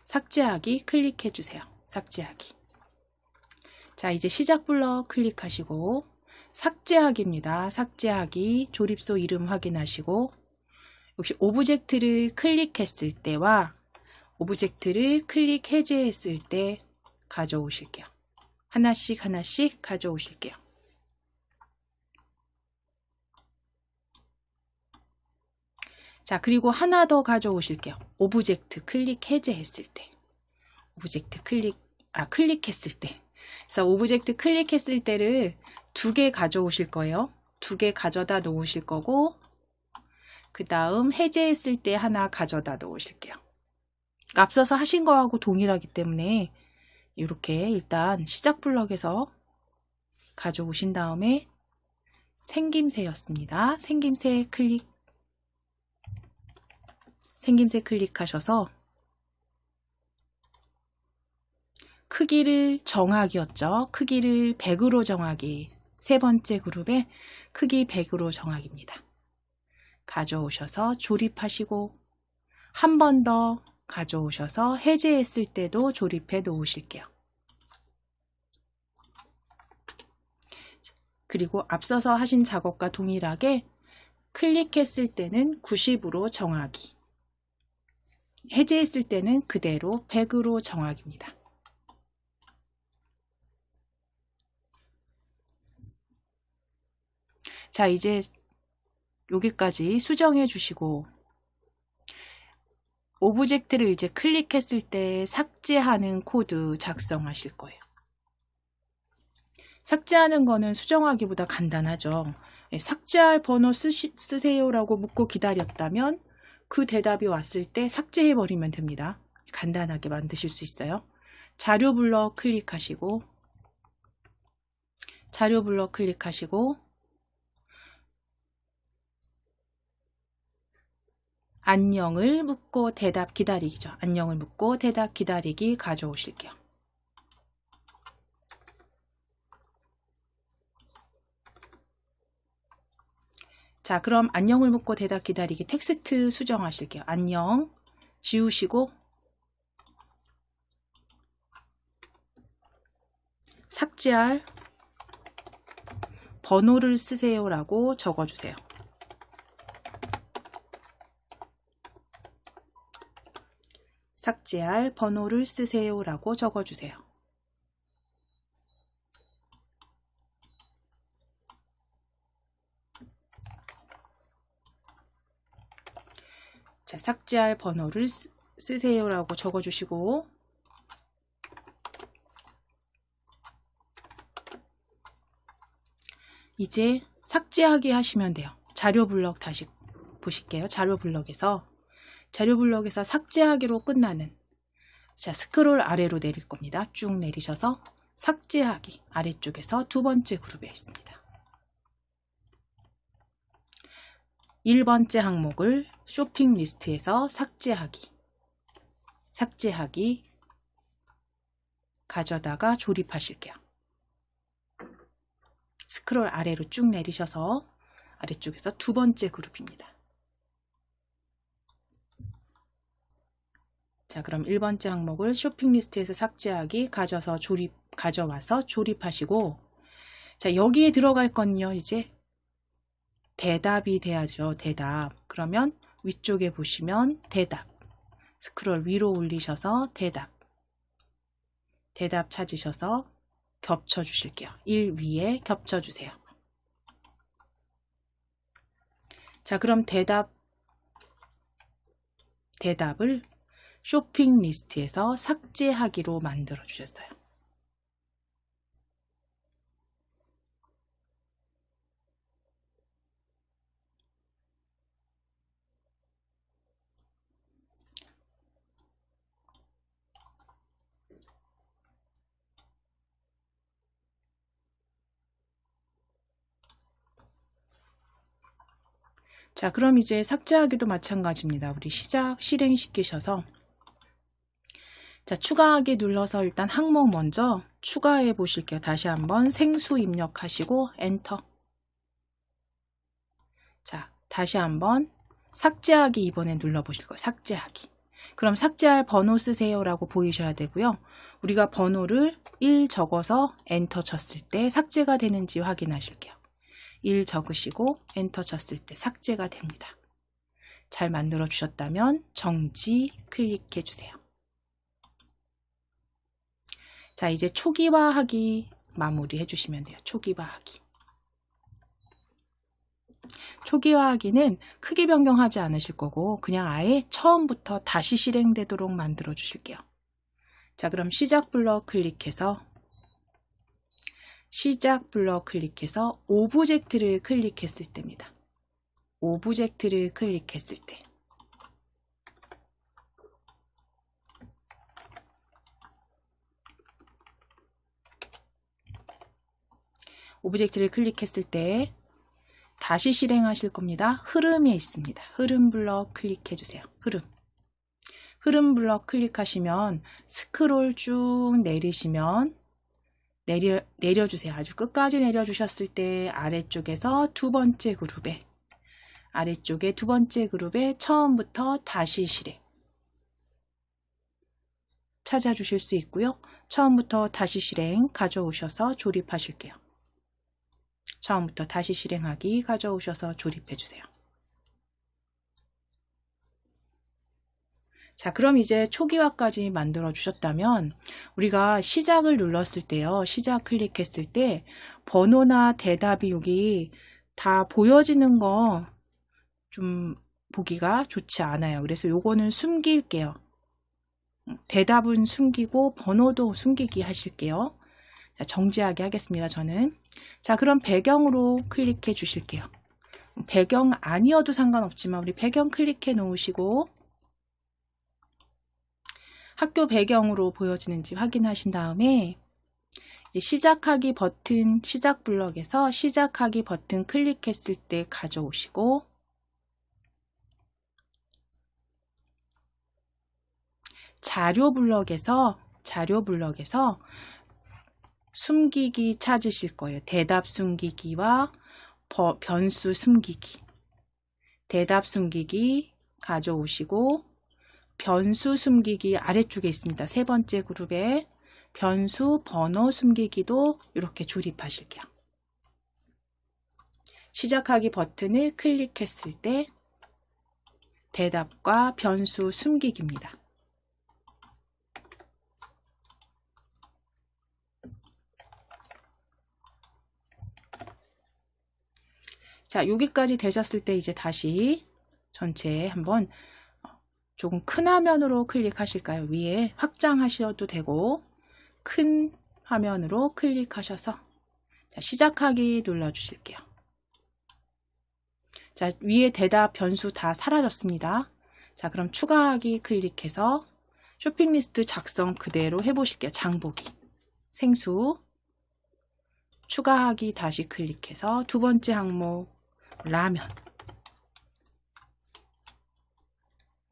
삭제하기 클릭해 주세요. 삭제하기. 자, 이제 시작 블럭 클릭하시고 삭제하기입니다. 삭제하기 조립소 이름 확인하시고 역시 오브젝트를 클릭했을 때와 오브젝트를 클릭 해제했을 때 가져오실게요. 하나씩 가져오실게요. 자, 그리고 하나 더 가져오실게요. 오브젝트 클릭 해제했을 때. 오브젝트 클릭했을 때. 그래서 오브젝트 클릭했을 때를 2개 가져오실 거예요. 2개 가져다 놓으실 거고, 그 다음 해제했을 때 하나 가져다 놓으실게요. 앞서서 하신 거하고 동일하기 때문에 이렇게 일단 시작 블럭에서 가져오신 다음에 생김새였습니다. 생김새 클릭하셔서 크기를 정하기였죠. 크기를 100으로 정하기. 세 번째 그룹의 크기 100으로 정하기입니다. 가져오셔서 조립하시고 한 번 더 가져오셔서 해제했을 때도 조립해 놓으실게요. 그리고 앞서서 하신 작업과 동일하게 클릭했을 때는 90으로 정하기. 해제했을 때는 그대로 100으로 정하기입니다. 자, 이제 여기까지 수정해 주시고 오브젝트를 이제 클릭했을 때 삭제하는 코드 작성하실 거예요. 삭제하는 거는 수정하기보다 간단하죠. 삭제할 번호 쓰세요라고 묻고 기다렸다면 그 대답이 왔을 때 삭제해버리면 됩니다. 간단하게 만드실 수 있어요. 자료 블럭 클릭하시고 자료 블럭 클릭하시고 안녕을 묻고 대답 기다리기죠. 안녕을 묻고 대답 기다리기 가져오실게요. 자, 그럼 안녕을 묻고 대답 기다리기 텍스트 수정하실게요. 안녕 지우시고 삭제할 번호를 쓰세요라고 적어주세요. 삭제할 번호를 쓰세요라고 적어주세요. 자, 삭제할 번호를 쓰세요라고 적어주시고 이제 삭제하기 하시면 돼요. 자료 블럭 다시 보실게요. 자료 블럭에서 삭제하기로 끝나는, 자, 스크롤 아래로 내릴 겁니다. 쭉 내리셔서 삭제하기 아래쪽에서 두 번째 그룹에 있습니다. 1번째 항목을 쇼핑 리스트에서 삭제하기 가져다가 조립하실게요. 스크롤 아래로 쭉 내리셔서 아래쪽에서 두 번째 그룹입니다. 자, 그럼 1번째 항목을 쇼핑 리스트에서 삭제하기 가져와서 조립하시고, 자, 여기에 들어갈 건요, 이제 대답이 돼야죠. 대답. 그러면 위쪽에 보시면 대답. 스크롤 위로 올리셔서 대답 찾으셔서 겹쳐 주실게요. 1 위에 겹쳐 주세요. 자, 그럼 대답을 쇼핑 리스트에서 삭제하기로 만들어 주셨어요. 자, 그럼 이제 삭제하기도 마찬가지입니다. 우리 실행시키셔서, 자, 추가하기 눌러서 일단 항목 먼저 추가해 보실게요. 다시 한번 생수 입력하시고 엔터. 자, 다시 한번 삭제하기 이번에 눌러 보실 거예요. 삭제하기. 그럼 삭제할 번호 쓰세요라고 보이셔야 되고요. 우리가 번호를 1 적어서 엔터 쳤을 때 삭제가 되는지 확인하실게요. 1 적으시고 엔터 쳤을 때 삭제가 됩니다. 잘 만들어 주셨다면 정지 클릭해 주세요. 자, 이제 초기화하기 마무리 해주시면 돼요. 초기화하기는 크기 변경하지 않으실 거고 그냥 아예 처음부터 다시 실행되도록 만들어 주실게요. 자, 그럼 시작 블럭 클릭해서 오브젝트를 클릭했을 때입니다. 오브젝트를 클릭했을 때. 오브젝트를 클릭했을 때 다시 실행하실 겁니다. 흐름에 있습니다. 흐름 블럭 클릭해 주세요. 흐름 블럭 클릭하시면 스크롤 쭉 내리시면 내려주세요. 아주 끝까지 내려주셨을 때 아래쪽에서 아래쪽에 두 번째 그룹에 처음부터 다시 실행 찾아주실 수 있고요. 처음부터 다시 실행 가져오셔서 조립하실게요. 처음부터 다시 실행하기 가져오셔서 조립해 주세요. 자, 그럼 이제 초기화까지 만들어 주셨다면 우리가 시작을 눌렀을 때요. 시작 클릭했을 때 번호나 대답이 여기 다 보여지는 거 좀 보기가 좋지 않아요. 그래서 요거는 숨길게요. 대답은 숨기고 번호도 숨기기 하실게요. 자, 정지하게 하겠습니다. 저는. 자, 그럼 배경으로 클릭해 주실게요. 배경 아니어도 상관없지만 우리 배경 클릭해 놓으시고 학교 배경으로 보여지는지 확인하신 다음에 이제 시작하기 버튼, 시작 블럭에서 시작하기 버튼 클릭했을 때 가져오시고 자료 블럭에서 숨기기 찾으실 거예요. 대답 숨기기와 변수 숨기기. 대답 숨기기 가져오시고 변수 숨기기 아래쪽에 있습니다. 세 번째 그룹에 변수 번호 숨기기도 이렇게 조립하실게요. 시작하기 버튼을 클릭했을 때 대답과 변수 숨기기입니다. 자, 여기까지 되셨을 때 이제 다시 전체 한번 조금 큰 화면으로 클릭하실까요? 위에 확장하셔도 되고 큰 화면으로 클릭하셔서 자, 시작하기 눌러주실게요. 자, 위에 대답 변수 다 사라졌습니다. 자, 그럼 추가하기 클릭해서 쇼핑 리스트 작성 그대로 해보실게요. 장보기, 생수, 추가하기 다시 클릭해서 두 번째 항목 라면,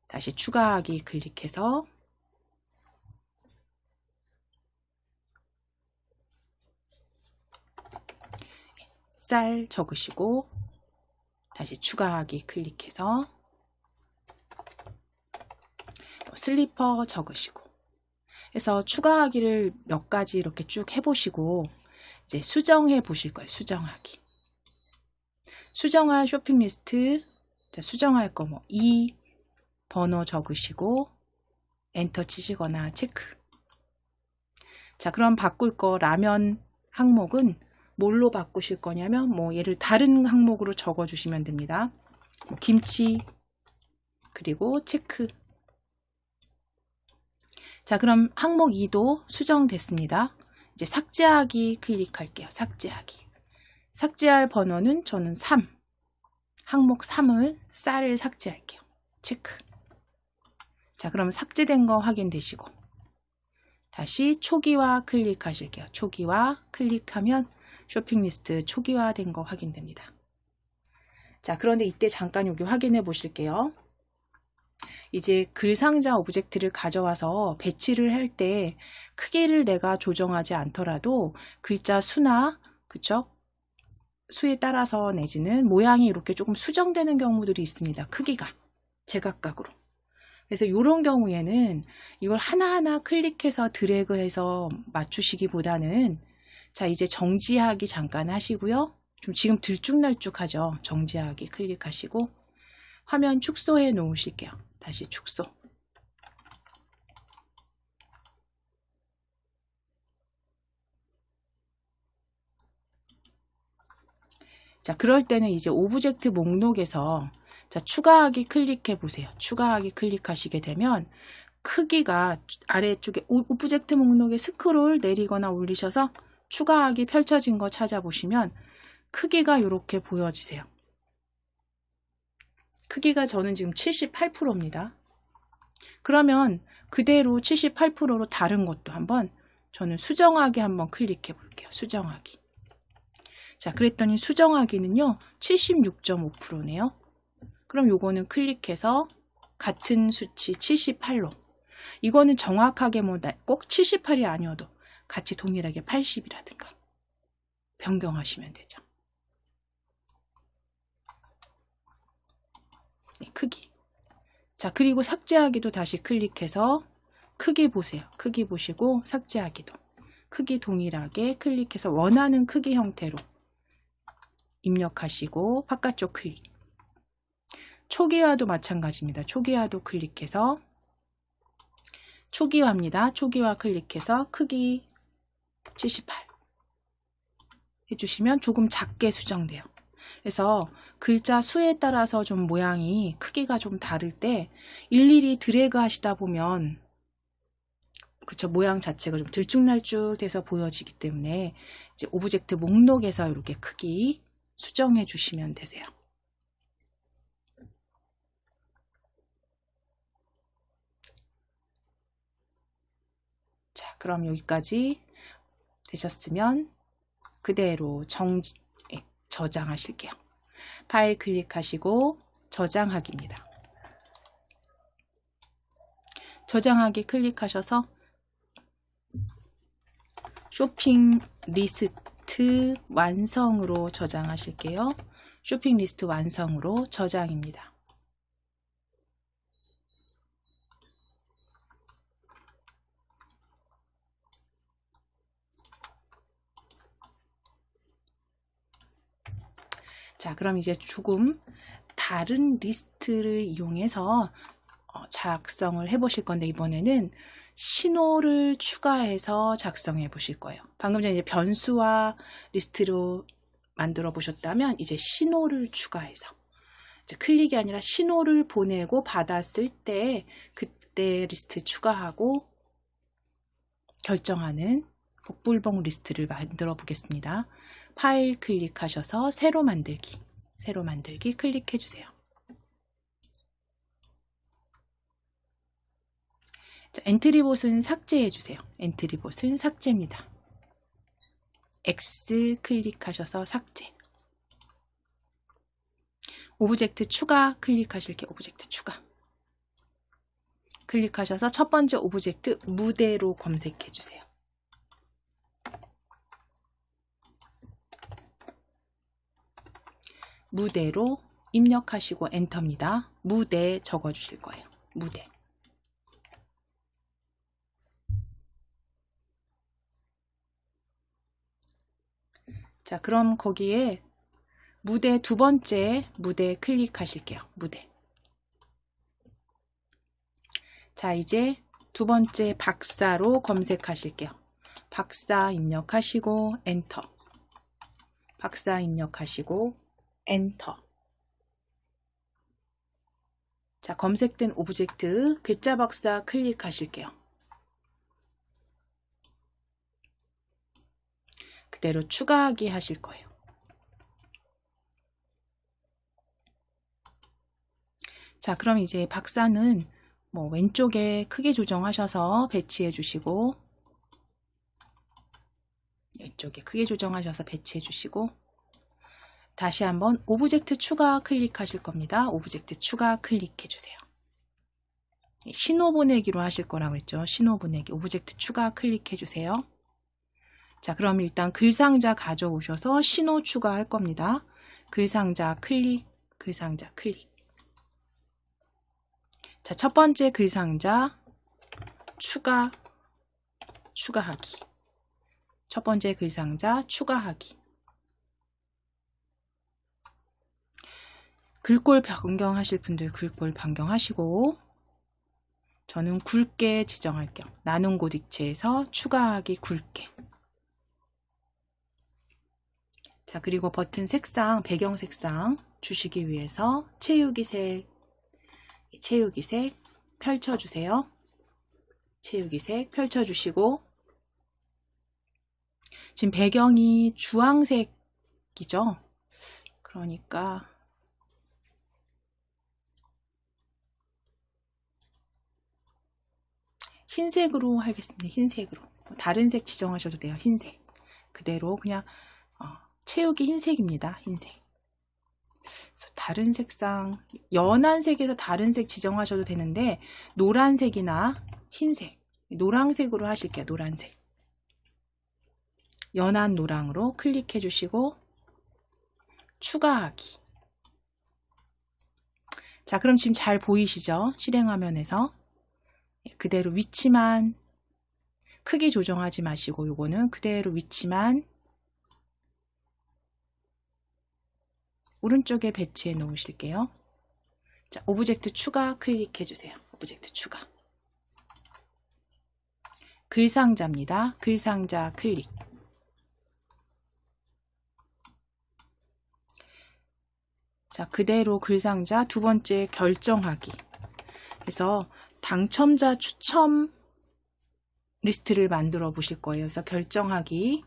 다시 추가하기 클릭해서 쌀 적으시고 다시 추가하기 클릭해서 슬리퍼 적으시고 해서 추가하기를 몇 가지 이렇게 쭉 해보시고 이제 수정해 보실 거예요. 수정하기. 수정할 쇼핑 리스트, 자, 수정할 거 뭐 2 번호 적으시고 엔터 치시거나 체크. 자, 그럼 바꿀 거 라면 항목은 뭘로 바꾸실 거냐면 뭐 얘를 다른 항목으로 적어 주시면 됩니다. 뭐 김치 그리고 체크. 자, 그럼 항목 2도 수정됐습니다. 이제 삭제하기 클릭할게요. 삭제하기. 삭제할 번호는 저는 3. 항목 3을 쌀을 삭제할게요. 체크. 자, 그럼 삭제된 거 확인되시고 다시 초기화 클릭하실게요. 초기화 클릭하면 쇼핑 리스트 초기화된 거 확인됩니다. 자, 그런데 이때 잠깐 여기 확인해 보실게요. 이제 글상자 오브젝트를 가져와서 배치를 할 때 크기를 내가 조정하지 않더라도 글자 수나 그쵸? 수에 따라서 내지는 모양이 이렇게 조금 수정되는 경우들이 있습니다. 크기가 제각각으로. 그래서 이런 경우에는 이걸 하나하나 클릭해서 드래그해서 맞추시기보다는 자, 이제 정지하기 잠깐 하시고요. 좀 지금 들쭉날쭉하죠. 정지하기 클릭하시고 화면 축소해 놓으실게요. 다시 축소. 자, 그럴 때는 이제 오브젝트 목록에서 자, 추가하기 클릭해 보세요. 추가하기 클릭하시게 되면 크기가 아래쪽에 오브젝트 목록에 스크롤 내리거나 올리셔서 추가하기 펼쳐진 거 찾아보시면 크기가 이렇게 보여지세요. 크기가 저는 지금 78%입니다. 그러면 그대로 78%로 다른 것도 한번 저는 수정하기 한번 클릭해 볼게요. 수정하기. 자, 그랬더니 수정하기는요 76.5%네요. 그럼 요거는 클릭해서 같은 수치 78로 이거는 정확하게 뭐 꼭 78이 아니어도 같이 동일하게 80이라든가 변경하시면 되죠. 네, 크기. 자, 그리고 삭제하기도 다시 클릭해서 크기 보세요. 크기 보시고 삭제하기도 크기 동일하게 클릭해서 원하는 크기 형태로 입력하시고 바깥쪽 클릭. 초기화도 마찬가지입니다. 초기화도 클릭해서 초기화입니다. 초기화 클릭해서 크기 78 해주시면 조금 작게 수정돼요. 그래서 글자 수에 따라서 좀 모양이 크기가 좀 다를 때 일일이 드래그 하시다 보면 그쵸, 모양 자체가 좀 들쭉날쭉 돼서 보여지기 때문에 이제 오브젝트 목록에서 이렇게 크기 수정해 주시면 되세요. 자, 그럼 여기까지 되셨으면 그대로 저장하실게요. 파일 클릭하시고 저장하기입니다. 저장하기 클릭하셔서 쇼핑 리스트 완성으로 저장하실게요. 쇼핑 리스트 완성으로 저장입니다. 자, 그럼 이제 조금 다른 리스트를 이용해서 작성을 해 보실 건데, 이번에는 신호를 추가해서 작성해 보실 거예요. 방금 전에 이제 변수와 리스트로 만들어 보셨다면 이제 신호를 추가해서 이제 클릭이 아니라 신호를 보내고 받았을 때 그때 리스트 추가하고 결정하는 복불복 리스트를 만들어 보겠습니다. 파일 클릭하셔서 새로 만들기 클릭해 주세요. 자, 엔트리봇은 삭제해 주세요. 엔트리봇은 삭제입니다. X 클릭하셔서 삭제. 오브젝트 추가 클릭하실게요. 오브젝트 추가. 클릭하셔서 첫 번째 오브젝트 무대로 검색해 주세요. 무대로 입력하시고 엔터입니다. 무대 적어 주실 거예요. 무대. 자, 그럼 거기에 무대 두 번째 무대 클릭하실게요. 무대. 자, 이제 두 번째 박사로 검색하실게요. 박사 입력하시고 엔터. 박사 입력하시고 엔터. 자, 검색된 오브젝트 글자 박사 클릭하실게요. 그대로 추가하기 하실 거예요. 자, 그럼 이제 박사는 뭐 왼쪽에 크기 조정하셔서 배치해 주시고, 왼쪽에 크기 조정하셔서 배치해 주시고, 다시 한번 오브젝트 추가 클릭하실 겁니다. 오브젝트 추가 클릭해 주세요. 신호 보내기로 하실 거라고 했죠. 신호 보내기. 오브젝트 추가 클릭해 주세요. 자, 그럼 일단 글상자 가져오셔서 신호 추가할 겁니다. 글상자 클릭, 글상자 클릭. 자, 첫 번째 글상자 추가하기. 첫 번째 글상자 추가하기. 글꼴 변경하실 분들 글꼴 변경하시고, 저는 굵게 지정할게요. 나눈 곳 입체에서 추가하기 굵게. 자, 그리고 버튼 색상, 배경 색상 주시기 위해서 채우기 색 펼쳐주세요. 채우기 색 펼쳐주시고, 지금 배경이 주황색이죠. 그러니까 흰색으로 하겠습니다. 흰색으로. 다른 색 지정하셔도 돼요. 흰색. 그대로 그냥 채우기 흰색입니다. 흰색. 그래서 다른 색상, 연한 색에서 다른 색 지정하셔도 되는데 노란색이나 흰색, 노란색으로 하실게요. 노란색. 연한 노랑으로 클릭해 주시고 추가하기. 자, 그럼 지금 잘 보이시죠? 실행 화면에서. 그대로 위치만 크기 조정하지 마시고 요거는 그대로 위치만 오른쪽에 배치해 놓으실게요. 자, 오브젝트 추가 클릭해 주세요. 오브젝트 추가. 글상자입니다. 글상자 클릭. 자, 그대로 글상자 두 번째 결정하기. 그래서 당첨자 추첨 리스트를 만들어 보실 거예요. 그래서 결정하기.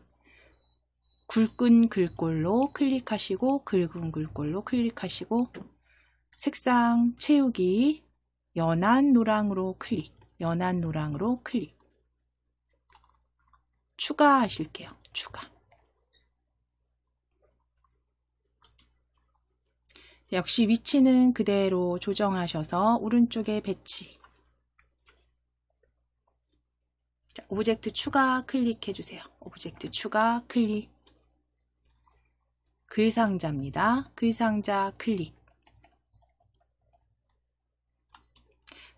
굵은 글꼴로 클릭하시고 굵은 글꼴로 클릭하시고 색상 채우기 연한 노랑으로 클릭, 연한 노랑으로 클릭. 추가하실게요. 추가. 역시 위치는 그대로 조정하셔서 오른쪽에 배치. 자, 오브젝트 추가 클릭해 주세요. 오브젝트 추가 클릭. 글상자입니다. 글상자 클릭.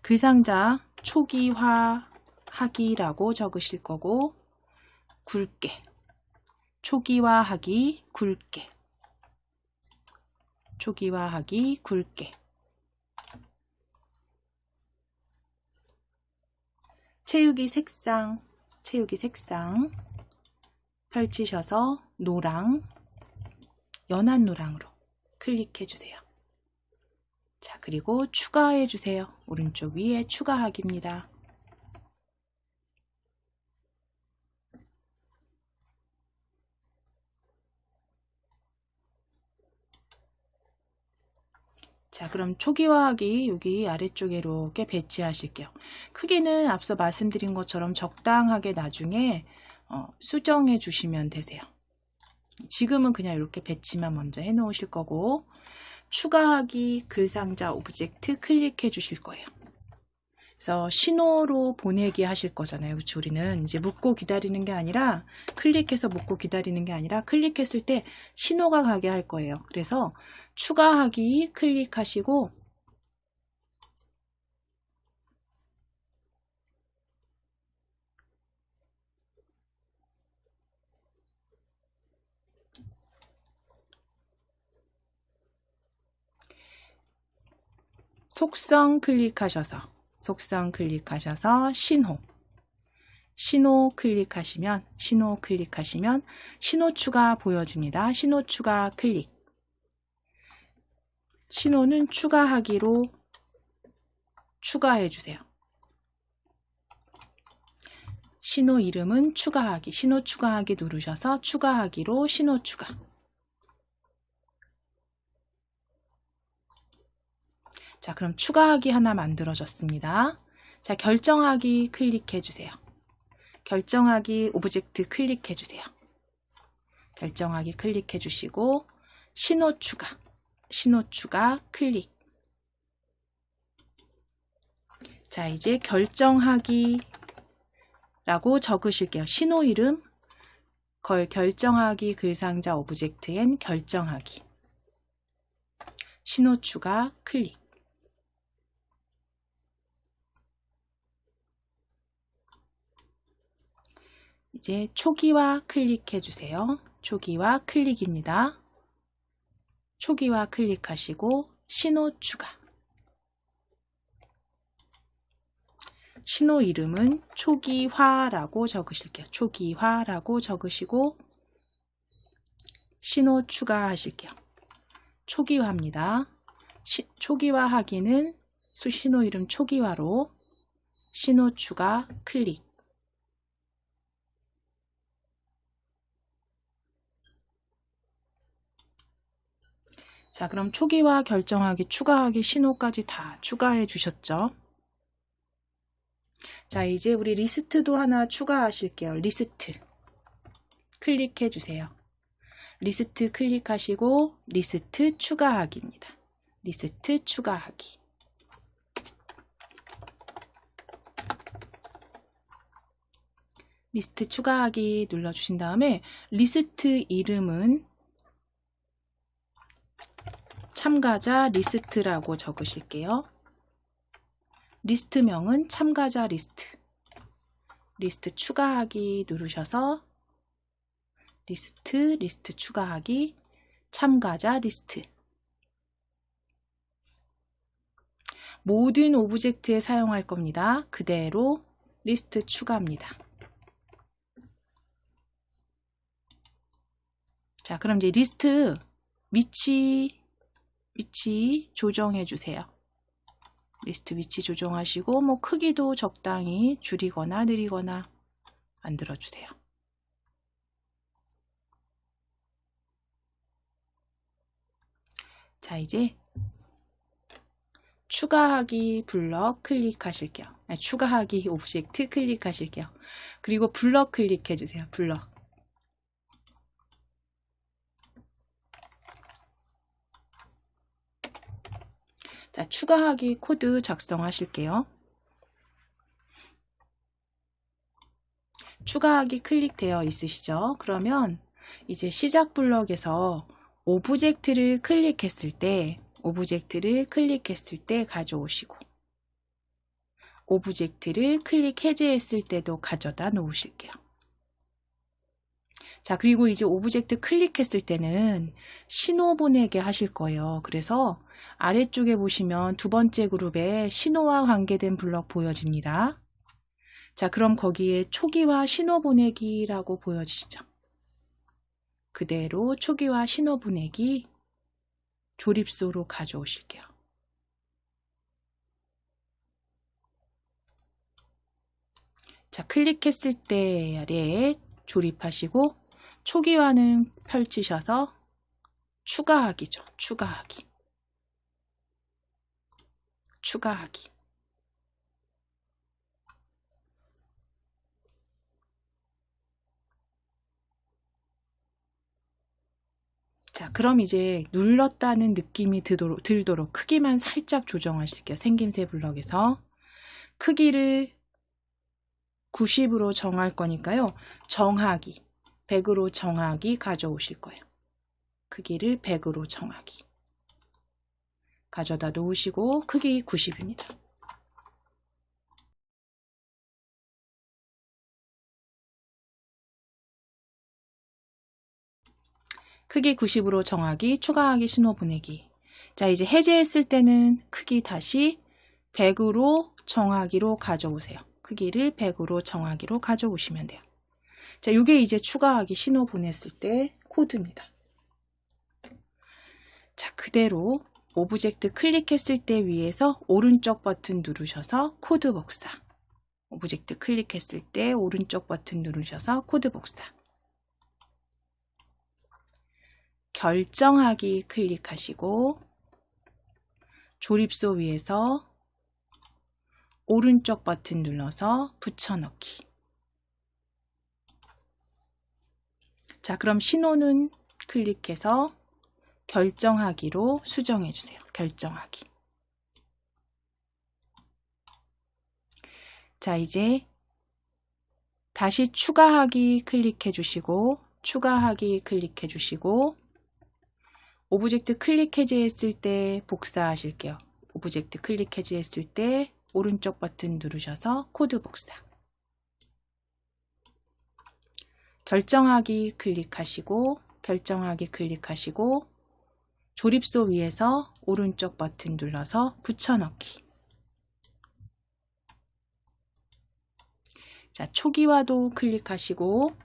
글상자 초기화하기라고 적으실 거고 굵게. 초기화하기 굵게. 초기화하기 굵게. 채우기 색상, 채우기 색상 펼치셔서 노랑, 연한 노랑으로 클릭해 주세요. 자, 그리고 추가해 주세요. 오른쪽 위에 추가하기입니다. 자, 그럼 초기화하기 여기 아래쪽에 이렇게 배치하실게요. 크기는 앞서 말씀드린 것처럼 적당하게 나중에 수정해 주시면 되세요. 지금은 그냥 이렇게 배치만 먼저 해 놓으실 거고 추가하기 글상자 오브젝트 클릭해 주실 거예요. 그래서 신호로 보내기 하실 거잖아요. 그렇죠? 우리는 이제 묻고 기다리는 게 아니라 클릭해서 묻고 기다리는 게 아니라 클릭했을 때 신호가 가게 할 거예요. 그래서 추가하기 클릭하시고 속성 클릭하셔서 신호 클릭하시면 신호 추가 보여집니다. 신호 추가 클릭. 신호는 추가하기로 추가해 주세요. 신호 이름은 추가하기. 신호 추가하기 누르셔서 추가하기로 신호 추가. 자, 그럼 추가하기 하나 만들어졌습니다. 자, 결정하기 클릭해 주세요. 결정하기 오브젝트 클릭해 주세요. 결정하기 클릭해 주시고 신호 추가 클릭. 자, 이제 결정하기 라고 적으실게요. 신호 이름 결정하기 글상자 오브젝트엔 결정하기. 신호 추가 클릭. 이제 초기화 클릭해 주세요. 초기화 클릭입니다. 초기화 클릭하시고 신호 추가. 신호 이름은 초기화라고 적으실게요. 초기화라고 적으시고 신호 추가하실게요. 초기화입니다. 초기화하기는 신호 이름 초기화로 신호 추가 클릭. 자, 그럼 초기화, 결정하기, 추가하기, 신호까지 다 추가해 주셨죠? 자, 이제 우리 리스트도 하나 추가하실게요. 리스트 클릭해 주세요. 리스트 클릭하시고 리스트 추가하기입니다. 리스트 추가하기. 리스트 추가하기 눌러주신 다음에 리스트 이름은 참가자 리스트라고 적으실게요. 리스트명은 참가자 리스트. 리스트 추가하기 누르셔서 리스트 추가하기 참가자 리스트. 모든 오브젝트에 사용할 겁니다. 그대로 리스트 추가입니다. 자, 그럼 이제 리스트 위치 위치 조정해 주세요. 리스트 위치 조정하시고 뭐 크기도 적당히 줄이거나 늘리거나 만들어 주세요. 자, 이제 추가하기 블럭 클릭하실게요. 아니, 추가하기 오브젝트 클릭하실게요. 그리고 블럭 클릭해 주세요. 블럭. 자, 추가하기 코드 작성하실게요. 추가하기 클릭되어 있으시죠? 그러면 이제 시작 블럭에서 오브젝트를 클릭했을 때 가져오시고, 오브젝트를 클릭 해제했을 때도 가져다 놓으실게요. 자, 그리고 이제 오브젝트 클릭했을 때는 신호 보내게 하실 거예요. 그래서 아래쪽에 보시면 두 번째 그룹에 신호와 관계된 블럭 보여집니다. 자, 그럼 거기에 초기화 신호 보내기라고 보여지시죠? 그대로 초기화 신호 보내기 조립소로 가져오실게요. 자, 클릭했을 때 아래에 조립하시고 초기화는 펼치셔서 추가하기죠. 추가하기. 자, 그럼 이제 눌렀다는 느낌이 들도록 크기만 살짝 조정하실게요. 생김새 블럭에서 크기를 90으로 정할 거니까요. 정하기 100으로 정하기 가져오실 거예요. 크기를 100으로 정하기 가져다 놓으시고 크기 90입니다. 크기 90으로 정하기, 추가하기, 신호 보내기. 자, 이제 해제했을 때는 크기 다시 100으로 정하기로 가져오세요. 크기를 100으로 정하기로 가져오시면 돼요. 자, 이게 이제 추가하기, 신호 보냈을 때 코드입니다. 자, 그대로 오브젝트 클릭했을 때 위에서 오른쪽 버튼 누르셔서 코드 복사. 오브젝트 클릭했을 때 오른쪽 버튼 누르셔서 코드 복사. 결정하기 클릭하시고 조립소 위에서 오른쪽 버튼 눌러서 붙여넣기. 자, 그럼 신호는 클릭해서 결정하기로 수정해 주세요. 결정하기. 자, 이제 다시 추가하기 클릭해 주시고 추가하기 클릭해 주시고 오브젝트 클릭 해제했을 때 복사하실게요. 오브젝트 클릭 해제했을 때 오른쪽 버튼 누르셔서 코드 복사. 결정하기 클릭하시고 결정하기 클릭하시고 조립소 위에서 오른쪽 버튼 눌러서 붙여넣기. 자, 초기화도 클릭하시고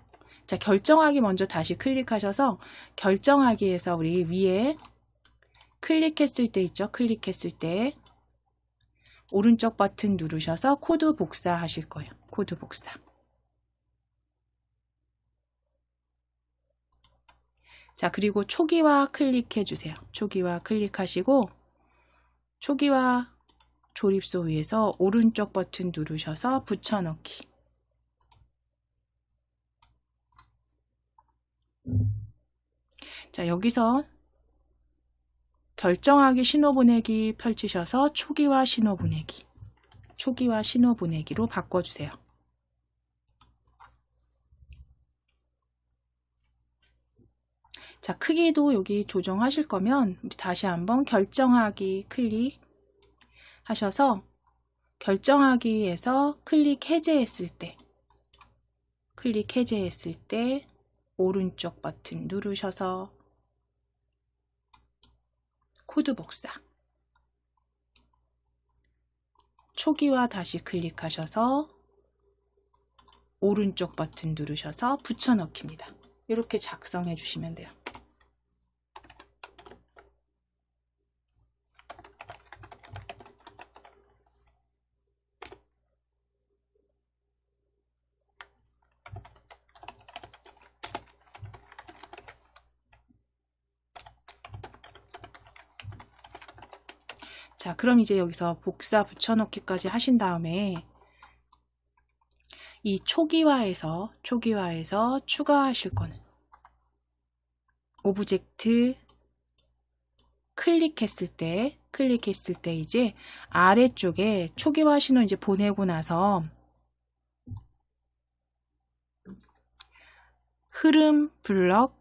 자, 결정하기 먼저 다시 클릭하셔서 결정하기에서 우리 위에 클릭했을 때 있죠? 클릭했을 때 오른쪽 버튼 누르셔서 코드 복사 하실 거예요. 코드 복사. 자, 그리고 초기화 클릭해 주세요. 초기화 클릭하시고 초기화 조립소 위에서 오른쪽 버튼 누르셔서 붙여넣기. 자, 여기서 결정하기 신호 보내기 펼치셔서 초기화 신호 보내기. 초기화 신호 보내기로 바꿔주세요. 자, 크기도 여기 조정하실 거면 다시 한번 결정하기 클릭 하셔서 결정하기에서 클릭 해제했을 때 오른쪽 버튼 누르셔서 코드 복사. 초기화 다시 클릭하셔서 오른쪽 버튼 누르셔서 붙여넣기입니다. 이렇게 작성해 주시면 돼요. 자, 그럼 이제 여기서 복사 붙여넣기까지 하신 다음에 이 초기화에서 추가하실 거는 오브젝트 클릭했을 때 이제 아래쪽에 초기화 신호 이제 보내고 나서 흐름 블럭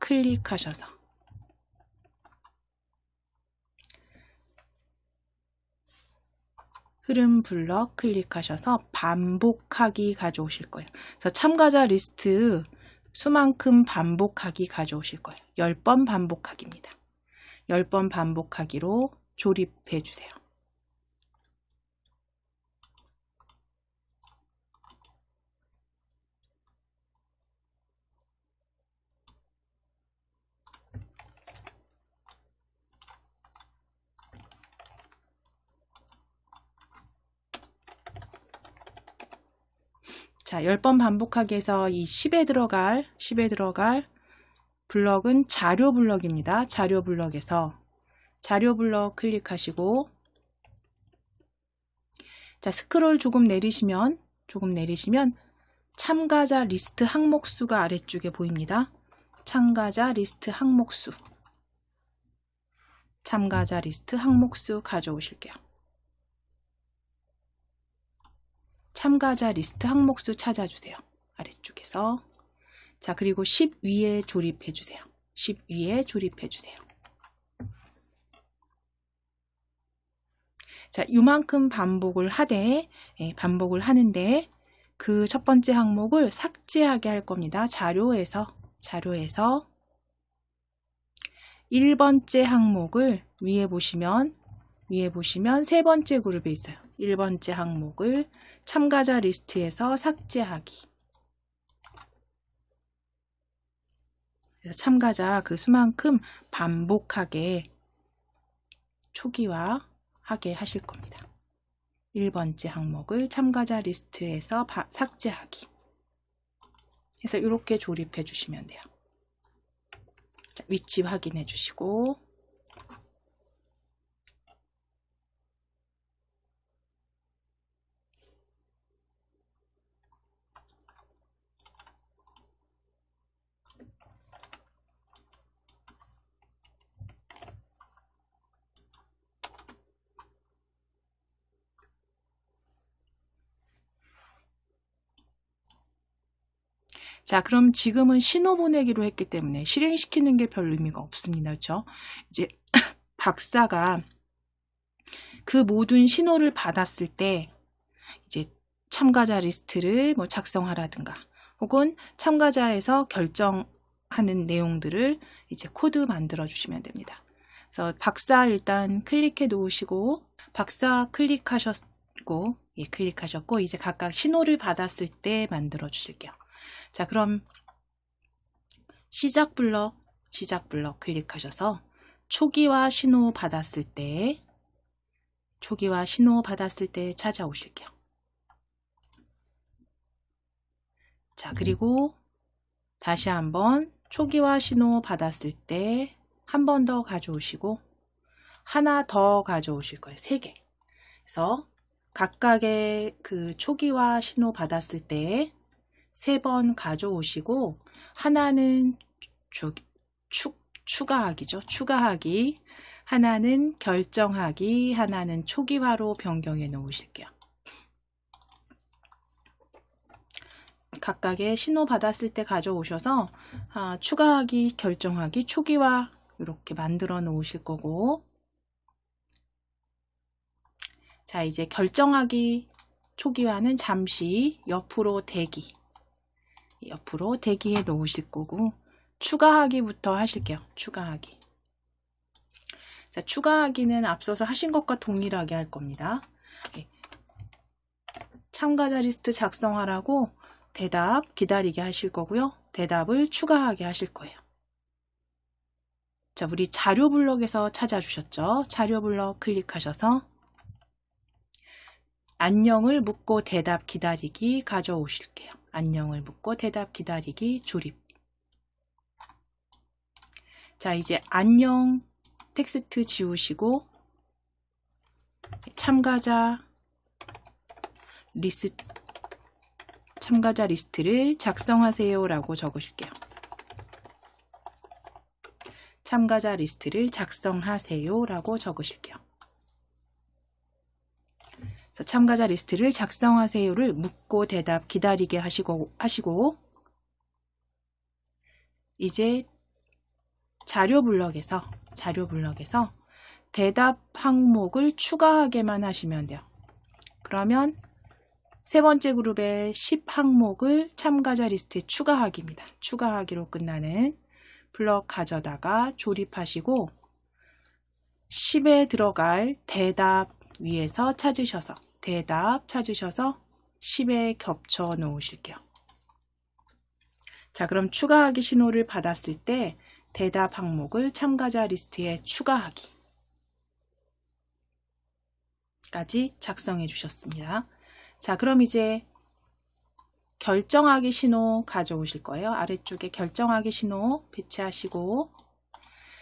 클릭하셔서 반복하기 가져오실 거예요. 그래서 참가자 리스트 수만큼 반복하기 가져오실 거예요. 10번 반복하기입니다. 10번 반복하기로 조립해 주세요. 자, 10번 반복하기에서 이 10에 들어갈 블럭은 자료 블럭입니다. 자료 블럭에서 자료 블럭 클릭하시고, 자, 스크롤 조금 내리시면 참가자 리스트 항목수가 아래쪽에 보입니다. 참가자 리스트 항목수 가져오실게요. 참가자 리스트 항목수 찾아주세요. 아래쪽에서. 자, 그리고 10 위에 조립해 주세요. 10 위에 조립해 주세요. 자, 요만큼 반복을 하는데 그 첫 번째 항목을 삭제하게 할 겁니다. 자료에서 1번째 항목을 위에 보시면 세 번째 그룹에 있어요. 1번째 항목을 참가자 리스트에서 삭제하기. 그래서 참가자 그 수만큼 반복하게 초기화하게 하실 겁니다. 1번째 항목을 참가자 리스트에서 삭제하기. 해서 이렇게 조립해 주시면 돼요. 자, 위치 확인해 주시고, 자, 그럼 지금은 신호 보내기로 했기 때문에 실행시키는 게 별 의미가 없습니다. 그렇죠? 이제 박사가 그 모든 신호를 받았을 때 이제 참가자 리스트를 뭐 작성하라든가 혹은 참가자에서 결정하는 내용들을 이제 코드 만들어 주시면 됩니다. 그래서 박사 일단 클릭해 놓으시고, 박사 클릭하셨고 이제 각각 신호를 받았을 때 만들어 주실게요. 자, 그럼 시작 블럭 클릭하셔서 초기화 신호 받았을 때 찾아오실게요. 자, 그리고 다시 한번 초기화 신호 받았을 때 한 번 더 가져오시고 하나 더 가져오실 거예요. 3개. 그래서 각각의 그 초기화 신호 받았을 때 3번 가져오시고, 하나는 추가하기죠. 추가하기. 하나는 결정하기. 하나는 초기화로 변경해 놓으실게요. 각각의 신호 받았을 때 가져오셔서 추가하기, 결정하기, 초기화 이렇게 만들어 놓으실 거고, 자, 이제 결정하기, 초기화는 잠시 옆으로 대기해 놓으실 거고, 추가하기부터 하실게요. 추가하기. 자, 추가하기는 앞서서 하신 것과 동일하게 할 겁니다. 참가자 리스트 작성하라고 대답 기다리게 하실 거고요. 대답을 추가하게 하실 거예요. 자, 우리 자료 블럭에서 찾아주셨죠? 자료 블럭 클릭하셔서 안녕을 묻고 대답 기다리기 가져오실게요. 안녕을 묻고 대답 기다리기 조립. 자, 이제 안녕 텍스트 지우시고 참가자 리스트를 작성하세요 라고 적으실게요. 참가자 리스트를 작성하세요 라고 적으실게요. 그래서 참가자 리스트를 작성하세요를 묻고 대답 기다리게 하시고 이제 자료 블럭에서 대답 항목을 추가하게만 하시면 돼요. 그러면 세 번째 그룹의 10항목을 참가자 리스트에 추가하기입니다. 추가하기로 끝나는 블럭 가져다가 조립하시고 10에 들어갈 대답 위에서 찾으셔서 10에 겹쳐 놓으실게요. 자, 그럼 추가하기 신호를 받았을 때 대답 항목을 참가자 리스트에 추가하기 까지 작성해 주셨습니다. 자, 그럼 이제 결정하기 신호 가져오실 거예요. 아래쪽에 결정하기 신호 배치하시고,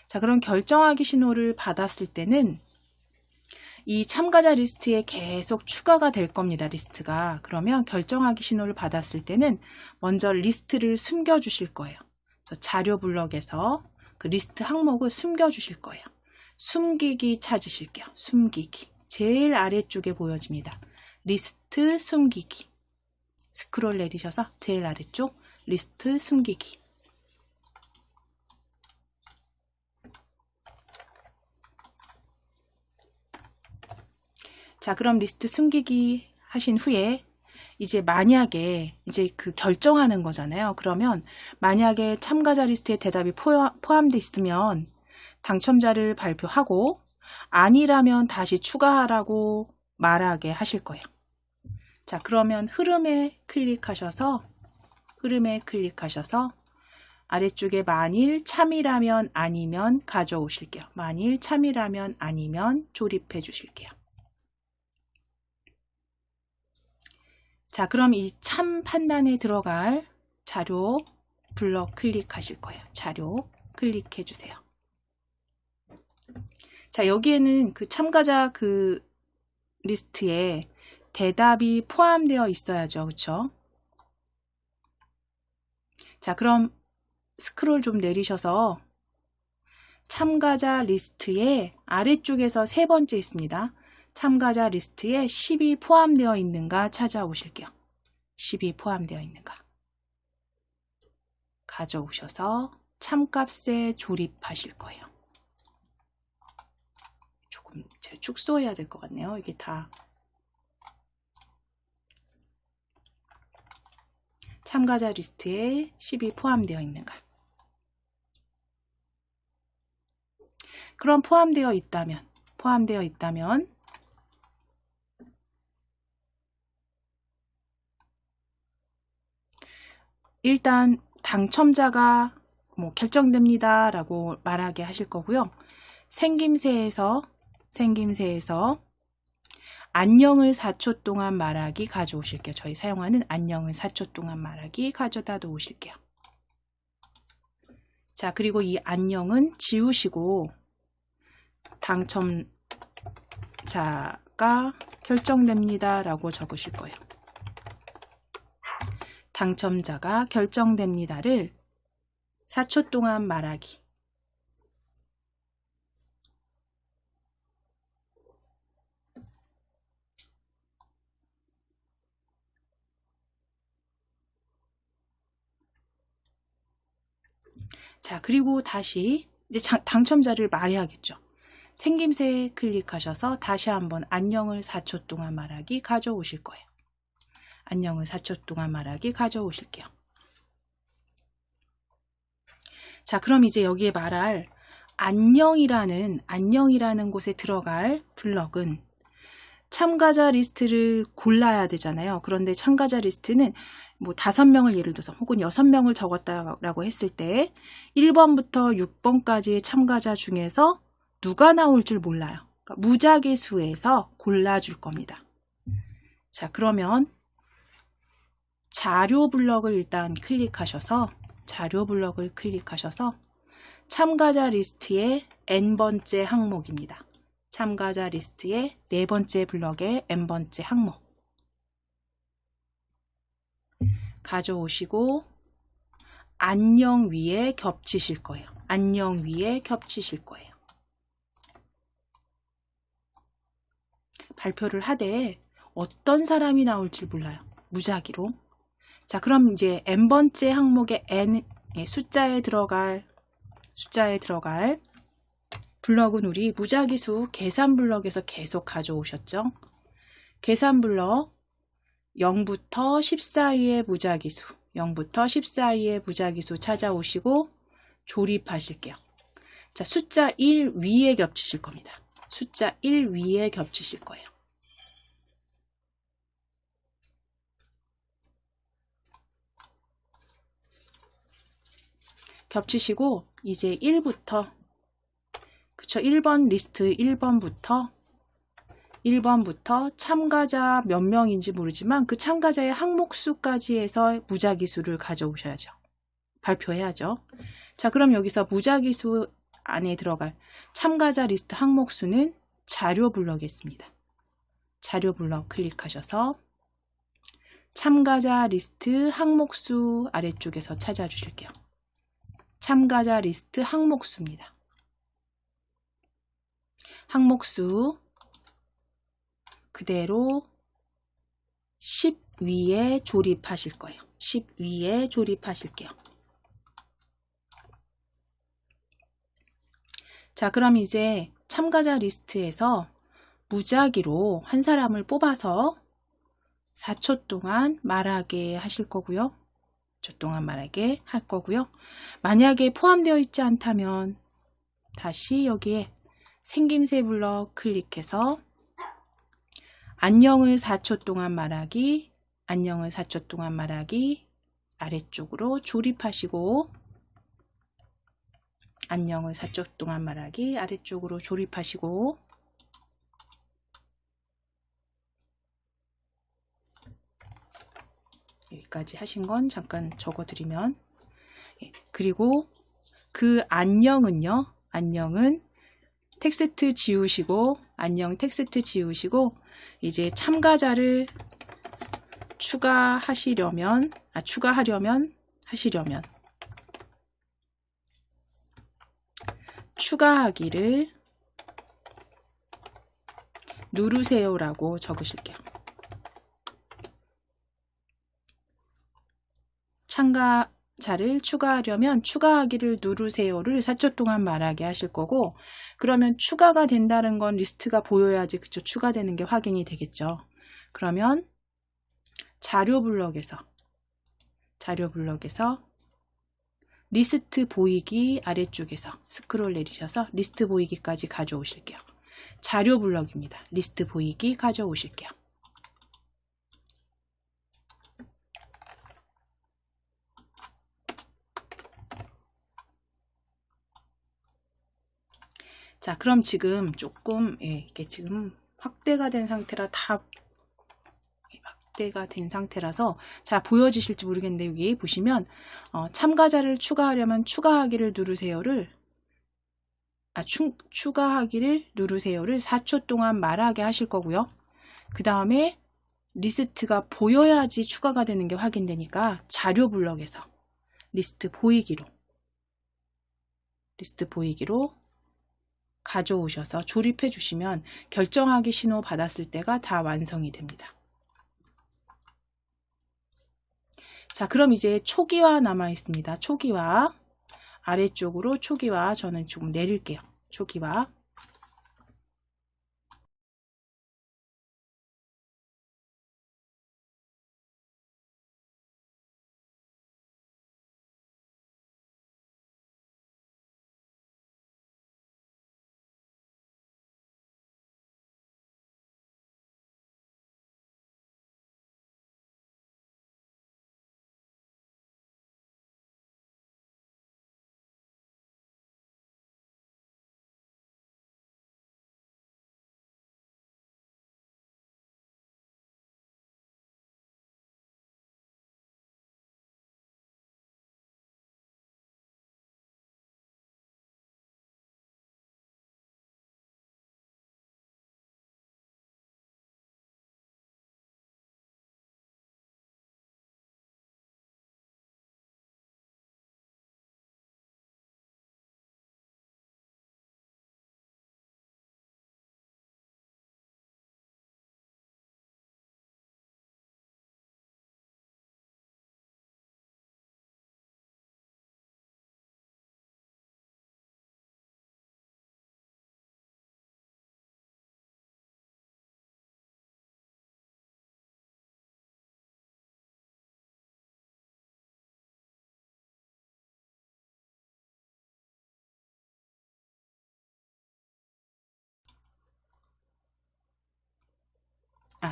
자, 그럼 결정하기 신호를 받았을 때는 이 참가자 리스트에 계속 추가가 될 겁니다. 리스트가. 그러면 결정하기 신호를 받았을 때는 먼저 리스트를 숨겨 주실 거예요. 그래서 자료 블럭에서 그 리스트 항목을 숨겨 주실 거예요. 숨기기 찾으실게요. 숨기기. 제일 아래쪽에 보여집니다. 리스트 숨기기. 스크롤 내리셔서 제일 아래쪽 리스트 숨기기. 자, 그럼 리스트 숨기기 하신 후에 이제 만약에 이제 그 결정하는 거잖아요. 그러면 만약에 참가자 리스트에 대답이 포함되어 있으면 당첨자를 발표하고 아니라면 다시 추가하라고 말하게 하실 거예요. 자, 그러면 흐름에 클릭하셔서 아래쪽에 만일 참이라면 아니면 가져오실게요. 만일 참이라면 아니면 조립해 주실게요. 자, 그럼 이 참 판단에 들어갈 자료 블럭 클릭하실 거예요. 자료 클릭해 주세요. 자, 여기에는 그 참가자 그 리스트에 대답이 포함되어 있어야죠. 그렇죠? 자, 그럼 스크롤 좀 내리셔서 참가자 리스트에 아래쪽에서 세 번째 있습니다. 참가자 리스트에 10이 포함되어 있는가 찾아오실게요. 10이 포함되어 있는가. 가져오셔서 참값에 조립하실 거예요. 조금 제가 축소해야 될 것 같네요. 이게 다 참가자 리스트에 10이 포함되어 있는가. 그럼 포함되어 있다면 일단 당첨자가 뭐 결정됩니다 라고 말하게 하실 거고요. 생김새에서 안녕을 4초 동안 말하기 가져오실게요. 저희 사용하는 안녕을 4초 동안 말하기 가져다 놓으실게요. 자, 그리고 이 안녕은 지우시고 당첨자가 결정됩니다 라고 적으실 거예요. 당첨자가 결정됩니다를 4초 동안 말하기. 자, 그리고 다시 이제 당첨자를 말해야겠죠. 생김새에 클릭하셔서 다시 한번 안녕을 4초 동안 말하기 가져오실 거예요. 안녕을 4초 동안 말하기 가져오실게요. 자, 그럼 이제 여기에 말할 안녕이라는 곳에 들어갈 블럭은 참가자 리스트를 골라야 되잖아요. 그런데 참가자 리스트는 뭐 5명을 예를 들어서 혹은 6명을 적었다라고 했을 때 1번부터 6번까지의 참가자 중에서 누가 나올 줄 몰라요. 그러니까 무작위 수에서 골라줄 겁니다. 자, 그러면 자료 블럭을 일단 클릭하셔서 참가자 리스트의 n번째 항목입니다. 참가자 리스트의 네 번째 블럭의 n번째 항목 가져오시고 안녕 위에 겹치실 거예요. 안녕 위에 겹치실 거예요. 발표를 하되 어떤 사람이 나올지 몰라요. 무작위로. 자, 그럼 이제 n번째 항목의 n 숫자에 들어갈 블럭은 우리 무작위수 계산 블럭에서 계속 가져오셨죠. 계산 블럭 0부터 10 사이의 무작위수 0부터 10 사이의 무작위수 찾아오시고 조립하실게요. 자, 숫자 1 위에 겹치실 겁니다. 숫자 1 위에 겹치실 거예요. 겹치시고 이제 1부터 그쵸 1번 리스트 1번부터 참가자 몇 명인지 모르지만 그 참가자의 항목수까지 해서 무작위수를 가져오셔야죠. 발표해야죠. 자, 그럼 여기서 무작위수 안에 들어갈 참가자 리스트 항목수는 자료 블럭에 있습니다. 자료 블럭 클릭하셔서 참가자 리스트 항목수 아래쪽에서 찾아주실게요. 참가자 리스트 항목수입니다. 항목수 그대로 10 위에 조립하실 거예요. 10 위에 조립하실게요. 자, 그럼 이제 참가자 리스트에서 무작위로 한 사람을 뽑아서 4초 동안 말하게 하실 거고요. 4초 동안 말하게 할 거고요. 만약에 포함되어 있지 않다면 다시 여기에 생김새 블럭 클릭해서 안녕을 4초 동안 말하기, 안녕을 4초 동안 말하기 아래쪽으로 조립하시고 안녕을 4초 동안 말하기 아래쪽으로 조립하시고 여기까지 하신 건 잠깐 적어드리면 그리고 그 안녕은요. 안녕은 텍스트 지우시고 안녕 텍스트 지우시고 이제 참가자를 추가하려면 추가하기를 누르세요라고 적으실게요. 참가자를 추가하려면 추가하기를 누르세요를 4초 동안 말하게 하실 거고 그러면 추가가 된다는 건 리스트가 보여야지 그쵸 추가되는 게 확인이 되겠죠. 그러면 자료 블럭에서 리스트 보이기 아래쪽에서 스크롤 내리셔서 리스트 보이기까지 가져오실게요. 자료 블럭입니다. 리스트 보이기 가져오실게요. 자, 그럼 지금 조금 이게 지금 확대가 된 상태라 잘 보여지실지 모르겠는데 여기 보시면 참가자를 추가하려면 추가하기를 누르세요를 추가하기를 누르세요를 4초 동안 말하게 하실 거고요. 그 다음에 리스트가 보여야지 추가가 되는 게 확인되니까 자료 블럭에서 리스트 보이기로 가져오셔서 조립해 주시면 결정하기 신호 받았을 때가 다 완성이 됩니다. 자, 그럼 이제 초기화 남아 있습니다. 초기화 아래쪽으로 초기화 저는 조금 내릴게요. 초기화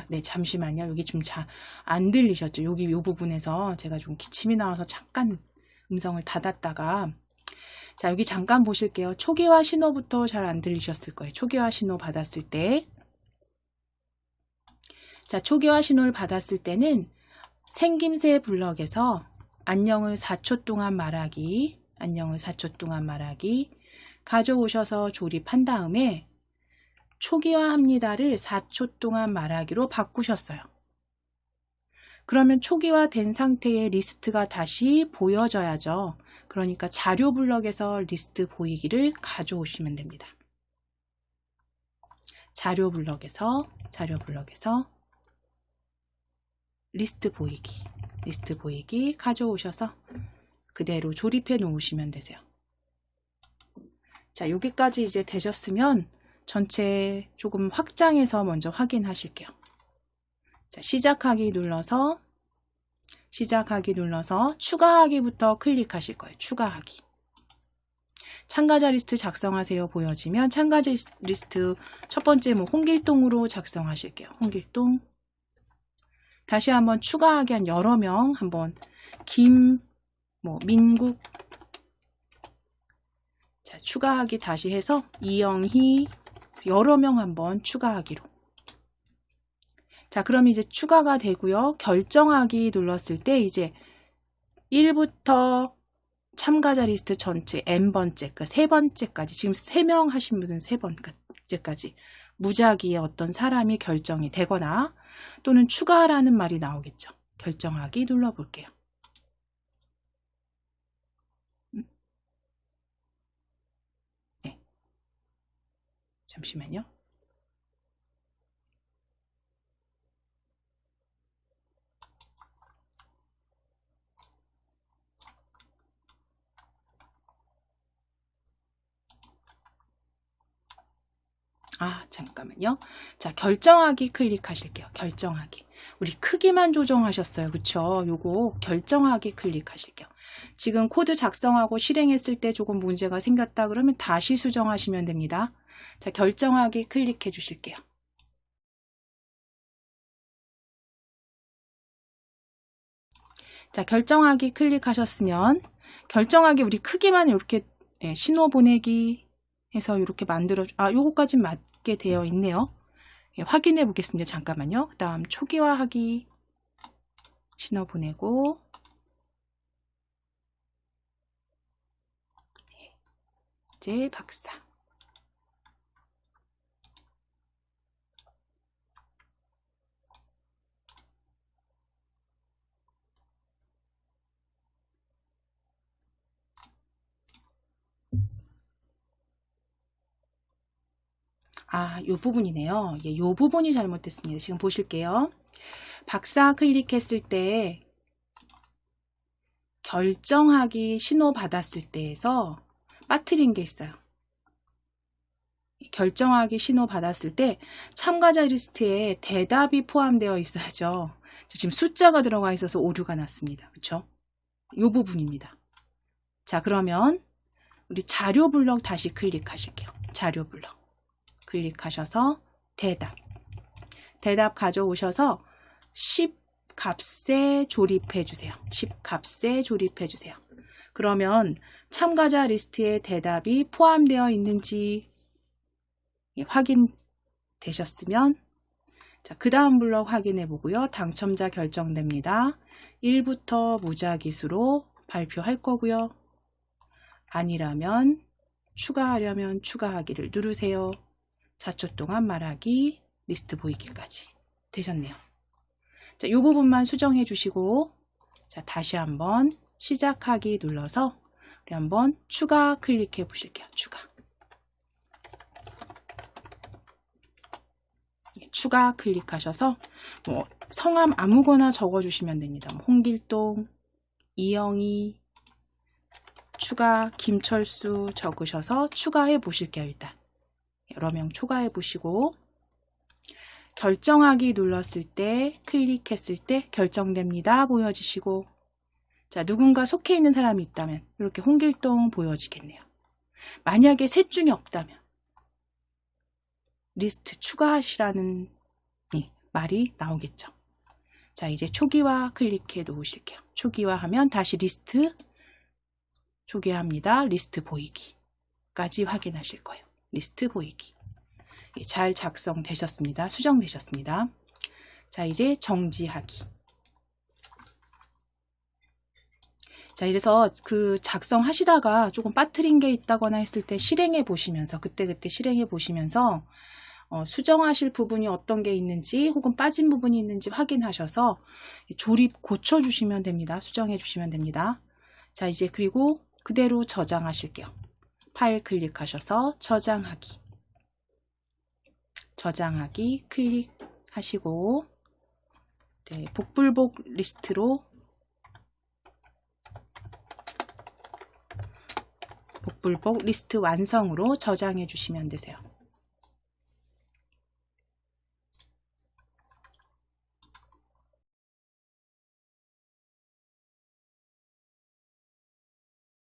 네, 잠시만요. 여기 좀 안 들리셨죠? 여기 요 부분에서 제가 좀 기침이 나와서 잠깐 음성을 닫았다가, 자, 여기 잠깐 보실게요. 초기화 신호부터 잘 안 들리셨을 거예요. 초기화 신호 받았을 때. 자, 초기화 신호를 받았을 때는 생김새 블럭에서 안녕을 4초 동안 말하기, 안녕을 4초 동안 말하기 가져오셔서 조립한 다음에 초기화합니다를 4초 동안 말하기로 바꾸셨어요. 그러면 초기화된 상태의 리스트가 다시 보여져야죠. 그러니까 자료 블럭에서 리스트 보이기를 가져오시면 됩니다. 자료 블럭에서 리스트 보이기 가져오셔서 그대로 조립해 놓으시면 되세요. 자, 여기까지 이제 되셨으면 전체 조금 확장해서 먼저 확인하실게요. 자, 시작하기 눌러서 추가하기부터 클릭하실 거예요. 추가하기. 참가자 리스트 작성하세요 보여지면 참가자 리스트 첫 번째 홍길동으로 작성하실게요. 홍길동. 다시 한번 추가하기 한 여러 명 한번 민국. 자, 추가하기 다시 해서 이영희 여러 명 한번 추가하기로. 자, 그럼 이제 추가가 되고요. 결정하기 눌렀을 때 이제 1부터 참가자 리스트 전체 n번째, 그러니까 3번째까지, 지금 3명 하신 분은 3번째까지 무작위의 어떤 사람이 결정이 되거나 또는 추가라는 말이 나오겠죠. 결정하기 눌러볼게요. 네. 잠시만요. 잠깐만요. 자, 결정하기 클릭하실게요. 결정하기. 우리 크기만 조정하셨어요. 그쵸? 요거 결정하기 클릭하실게요. 지금 코드 작성하고 실행했을 때 조금 문제가 생겼다 그러면 다시 수정하시면 됩니다. 자, 결정하기 클릭해 주실게요. 자, 결정하기 클릭하셨으면 결정하기 우리 크기만 이렇게 신호 보내기 해서 이렇게 요거까지 맞게 되어 있네요. 확인해 보겠습니다. 잠깐만요. 그 다음 초기화하기 신호 보내고 이제 박사. 요 부분이네요. 요 부분이 잘못됐습니다. 지금 보실게요. 박사 클릭했을 때 결정하기 신호 받았을 때에서 빠뜨린 게 있어요. 결정하기 신호 받았을 때 참가자 리스트에 대답이 포함되어 있어야죠. 지금 숫자가 들어가 있어서 오류가 났습니다. 그쵸? 요 부분입니다. 자, 그러면 우리 자료 블럭 다시 클릭하실게요. 자료 블럭 클릭하셔서 대답 가져오셔서 10 값에 조립해 주세요. 10 값에 조립해 주세요. 그러면 참가자 리스트에 대답이 포함되어 있는지 확인되셨으면 자, 그 다음 블럭 확인해 보고요. 당첨자 결정됩니다. 1부터 무작위수로 발표할 거고요. 아니라면 추가하려면 추가하기를 누르세요. 4초 동안 말하기, 리스트 보이기까지 되셨네요. 자, 이 부분만 수정해 주시고 자, 다시 한번 시작하기 눌러서 우리 한번 추가 클릭해 보실게요. 추가 클릭하셔서 성함 아무거나 적어주시면 됩니다. 홍길동, 이영희, 추가, 김철수 적으셔서 추가해 보실게요. 일단 여러 명 추가해 보시고 결정하기 눌렀을 때 클릭했을 때 결정됩니다 보여지시고 자, 누군가 속해 있는 사람이 있다면 이렇게 홍길동 보여지겠네요. 만약에 셋 중에 없다면 리스트 추가하시라는 말이 나오겠죠. 자, 이제 초기화 클릭해 놓으실게요. 초기화하면 다시 리스트 초기화합니다. 리스트 보이기까지 확인하실 거예요. 리스트 보이기. 잘 작성되셨습니다. 수정되셨습니다. 자, 이제 정지하기. 자, 이래서 그 작성하시다가 조금 빠뜨린 게 있다거나 했을 때 실행해 보시면서 그때그때 실행해 보시면서 수정하실 부분이 어떤 게 있는지 혹은 빠진 부분이 있는지 확인하셔서 조립 고쳐주시면 됩니다. 수정해 주시면 됩니다. 자, 이제 그리고 그대로 저장하실게요. 파일 클릭하셔서 저장하기. 저장하기 클릭하시고 네, 복불복 리스트로 복불복 리스트 완성으로 저장해 주시면 되세요.